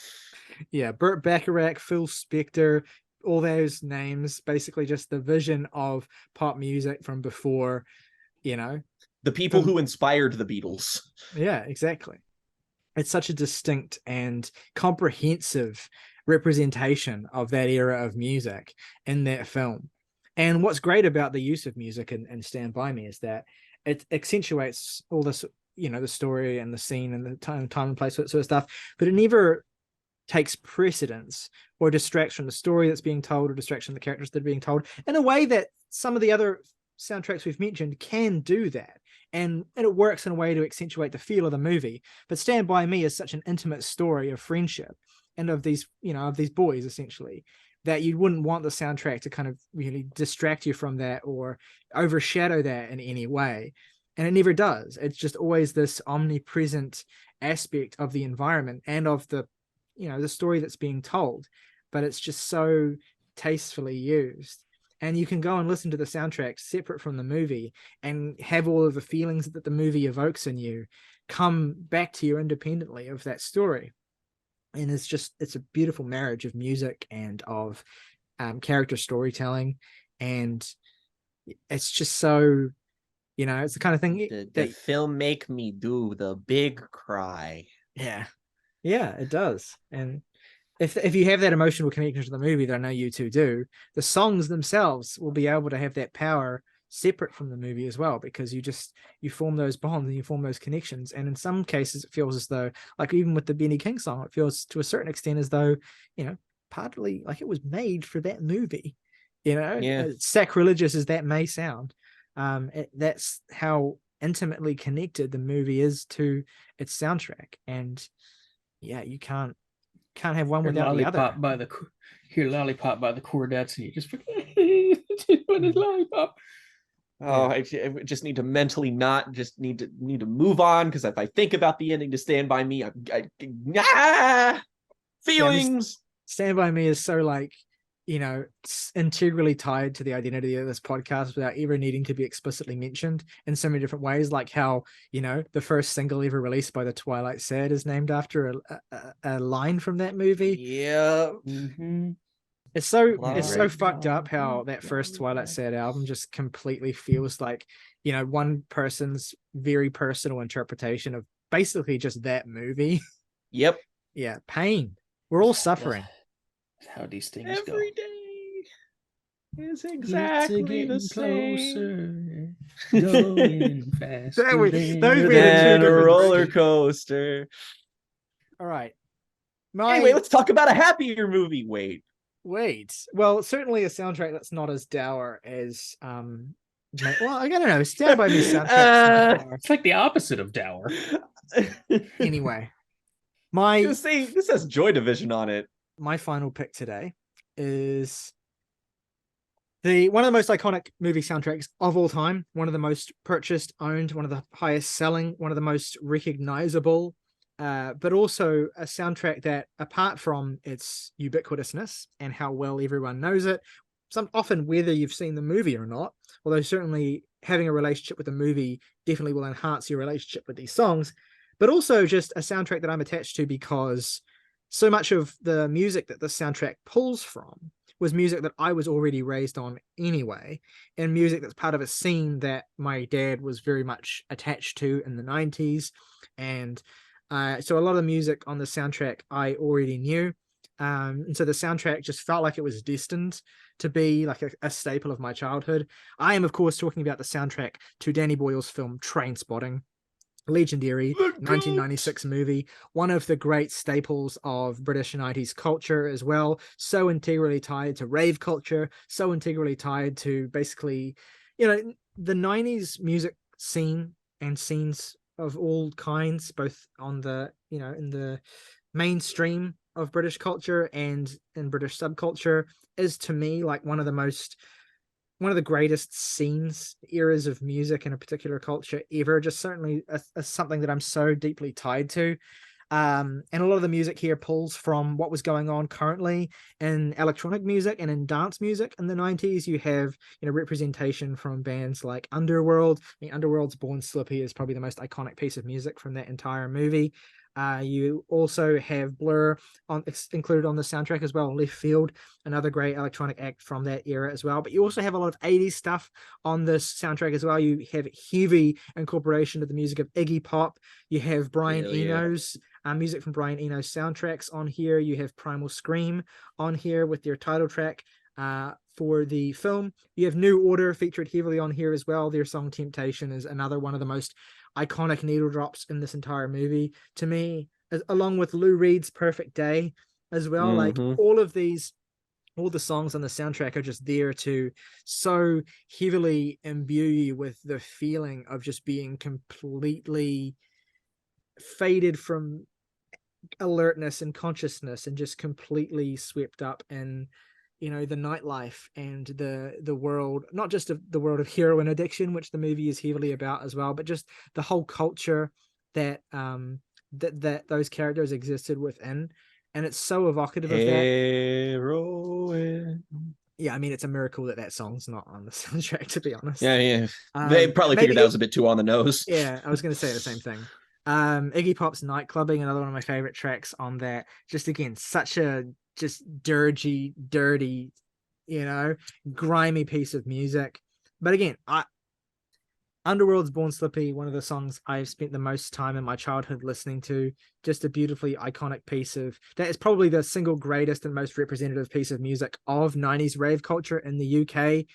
Speaker 2: Yeah, Burt Bacharach, Phil Spector, all those names, basically just the vision of pop music from before, you know,
Speaker 1: the people who inspired the Beatles.
Speaker 2: Yeah, exactly. it's such a distinct and comprehensive representation of that era of music in that film. And what's great about the use of music in Stand By Me is that it accentuates all this, the story and the scene and the time and place, sort of stuff, but it never takes precedence or distracts from the story that's being told or distracts from the characters that are being told in a way that some of the other soundtracks we've mentioned can do that. And it works in a way to accentuate the feel of the movie. But Stand By Me is such an intimate story of friendship and of these, of these boys, essentially, that you wouldn't want the soundtrack to kind of really distract you from that or overshadow that in any way. And it never does. It's just always this omnipresent aspect of the environment and of the, the story that's being told. But it's just so tastefully used. And you can go and listen to the soundtrack separate from the movie and have all of the feelings that the movie evokes in you come back to you independently of that story. And it's a beautiful marriage of music and of character storytelling. And it's just so, it's the kind of thing
Speaker 1: the film make me do the big cry.
Speaker 2: Yeah, it does. And if you have that emotional connection to the movie that I know you two do, the songs themselves will be able to have that power separate from the movie as well, because you form those bonds and you form those connections. And in some cases it feels as though, like even with the Benny King song, it feels to a certain extent as though, partly like it was made for that movie, as sacrilegious as that may sound. That's how intimately connected the movie is to its soundtrack. And you can't have one without the other.
Speaker 3: Hear Lollipop by the Chordettes and you just put his lollipop.
Speaker 1: Oh, I just need to mentally not just need to move on, because if I think about the ending to Stand By Me, feelings.
Speaker 2: Stand By Me is so integrally tied to the identity of this podcast without ever needing to be explicitly mentioned in so many different ways, like how the first single ever released by the Twilight Sad is named after a line from that movie.
Speaker 1: Yeah.
Speaker 3: Mm-hmm.
Speaker 2: It's so fucked up how that first Twilight Sad album just completely feels like one person's very personal interpretation of basically just that movie.
Speaker 1: Yep.
Speaker 2: Yeah, pain. We're all suffering.
Speaker 3: That's how these things go.
Speaker 1: Every day is exactly the same.
Speaker 3: Going faster
Speaker 1: than a roller coaster.
Speaker 2: All right.
Speaker 1: Anyway, let's talk about a happier movie.
Speaker 2: Wait. Well, certainly a soundtrack that's not as dour as well, I don't know. Stand By Me soundtrack.
Speaker 3: It's like the opposite of dour.
Speaker 2: Anyway,
Speaker 1: this has Joy Division on it.
Speaker 2: My final pick today is one of the most iconic movie soundtracks of all time, one of the most purchased, owned, one of the highest selling, one of the most recognizable, but also a soundtrack that, apart from its ubiquitousness and how well everyone knows it, often whether you've seen the movie or not, although certainly having a relationship with the movie definitely will enhance your relationship with these songs, but also just a soundtrack that I'm attached to because so much of the music that this soundtrack pulls from was music that I was already raised on anyway, and music that's part of a scene that my dad was very much attached to in the 90s. And so a lot of the music on the soundtrack I already knew. And so the soundtrack just felt like it was destined to be like a staple of my childhood. I am, of course, talking about the soundtrack to Danny Boyle's film Trainspotting. Legendary 1996 movie, one of the great staples of British 90s culture as well, so integrally tied to rave culture, so integrally tied to basically the 90s music scene and scenes of all kinds, both on the in the mainstream of British culture and in British subculture, is to me like one of the greatest scenes, eras of music in a particular culture ever. Just certainly something that I'm so deeply tied to. And a lot of the music here pulls from what was going on currently in electronic music and in dance music in the 90s. You have representation from bands like Underworld. Underworld's Born Slippy is probably the most iconic piece of music from that entire movie. You also have Blur included on the soundtrack as well. Left Field, another great electronic act from that era as well. But you also have a lot of 80s stuff on this soundtrack as well. You have heavy incorporation of the music of Iggy Pop. You have Brian Eno's music from Brian Eno's soundtracks on here. You have Primal Scream on here with their title track for the film. You have New Order featured heavily on here as well. Their song Temptation is another one of the most iconic needle drops in this entire movie to me, along with Lou Reed's Perfect Day as well. Like all the songs on the soundtrack are just there to so heavily imbue you with the feeling of just being completely faded from alertness and consciousness and just completely swept up in, you know, the nightlife and the world, not just of the world of heroin addiction, which the movie is heavily about as well, but just the whole culture that that those characters existed within. And it's so evocative of that.
Speaker 1: Heroin.
Speaker 2: Yeah, I mean, it's a miracle that song's not on the soundtrack, to be honest.
Speaker 1: Yeah. They probably figured that was a bit too on the nose.
Speaker 2: Yeah, I was going to say the same thing. Iggy Pop's Nightclubbing, another one of my favorite tracks on that. Just again, such a just dirty, you know, grimy piece of music. But again, Underworld's Born Slippy, one of the songs I've spent the most time in my childhood listening to. Just a beautifully iconic piece of that is probably the single greatest and most representative piece of music of 90s rave culture in the UK.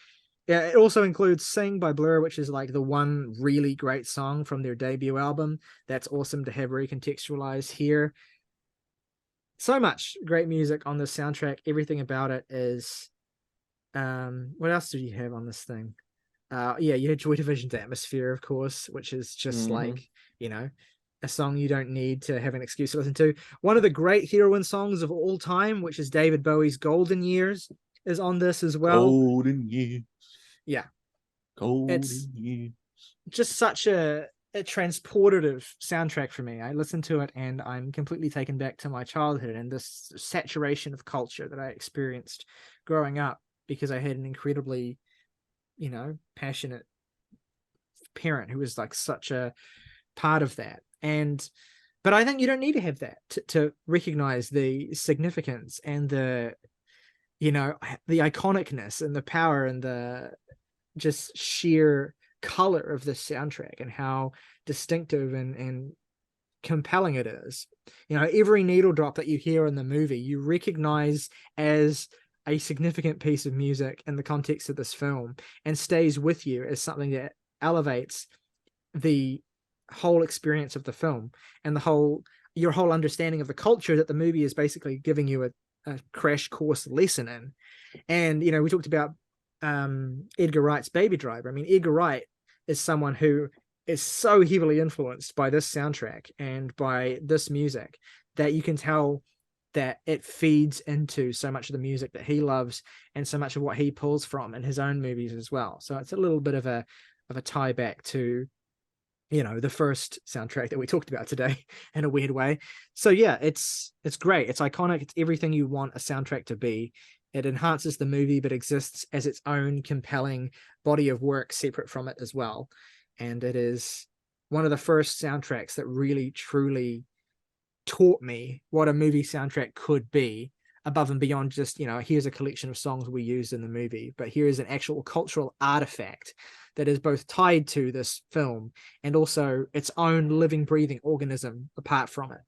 Speaker 2: Yeah, it also includes Sing by Blur, which is like the one really great song from their debut album. That's awesome to have recontextualized here. So much great music on this soundtrack. Everything about it is what else did you have on this thing? Yeah, you had Joy Division's Atmosphere, of course, which is just like, you know, a song you don't need to have an excuse to listen to. One of the great heroin songs of all time, which is David Bowie's Golden Years, is on this as well.
Speaker 1: Golden Years.
Speaker 2: Yeah.
Speaker 1: Golden
Speaker 2: It's
Speaker 1: Years.
Speaker 2: just such a transportative soundtrack for me. I listen to it and I'm completely taken back to my childhood and this saturation of culture that I experienced growing up because I had an incredibly, you know, passionate parent who was like such a part of that. But I think you don't need to have that to recognize the significance and the, you know, the iconicness and the power and the just sheer color of this soundtrack and how distinctive and compelling it is. You know, every needle drop that you hear in the movie, you recognize as a significant piece of music in the context of this film and stays with you as something that elevates the whole experience of the film and your whole understanding of the culture that the movie is basically giving you a crash course lesson in. And, you know, we talked about Edgar Wright's Baby Driver. I mean, Edgar Wright is someone who is so heavily influenced by this soundtrack and by this music that you can tell that it feeds into so much of the music that he loves and so much of what he pulls from in his own movies as well. So it's a little bit of a tie back to, you know, the first soundtrack that we talked about today in a weird way. So yeah, it's great. It's iconic. It's everything you want a soundtrack to be. It enhances the movie, but exists as its own compelling body of work separate from it as well. And it is one of the first soundtracks that really, truly taught me what a movie soundtrack could be above and beyond just, you know, here's a collection of songs we used in the movie, but here is an actual cultural artifact that is both tied to this film and also its own living, breathing organism apart from it.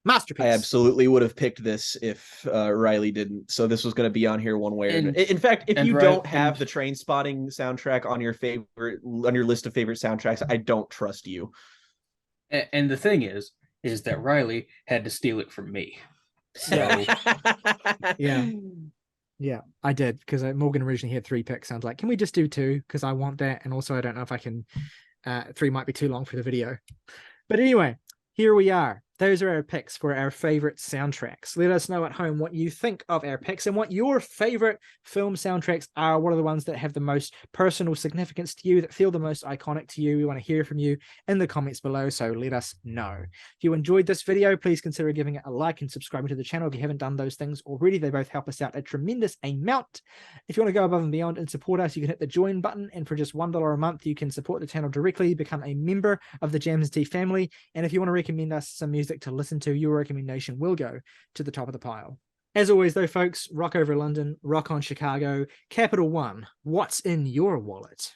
Speaker 2: Masterpiece.
Speaker 1: I absolutely would have picked this if Riley didn't. So this was going to be on here one way. In fact, if you don't have the Train Spotting soundtrack on your list of favorite soundtracks, I don't trust you.
Speaker 3: And the thing is that Riley had to steal it from me. So
Speaker 2: yeah, I did because Morgan originally had 3 picks. Sounds like, can we just do 2? Because I want that, and also I don't know if I can. 3 might be too long for the video, but anyway, here we are. Those are our picks for our favorite soundtracks. Let us know at home what you think of our picks and what your favorite film soundtracks are. What are the ones that have the most personal significance to you, that feel the most iconic to you? We want to hear from you in the comments below, so let us know. If you enjoyed this video, please consider giving it a like and subscribing to the channel if you haven't done those things already. They both help us out a tremendous amount. If you want to go above and beyond and support us, you can hit the join button, and for just $1 a month, you can support the channel directly, become a member of the Jams and Tea family. And if you want to recommend us some music to listen to, your recommendation will go to the top of the pile. As always though, folks, rock over London, rock on Chicago, Capital One, what's in your wallet?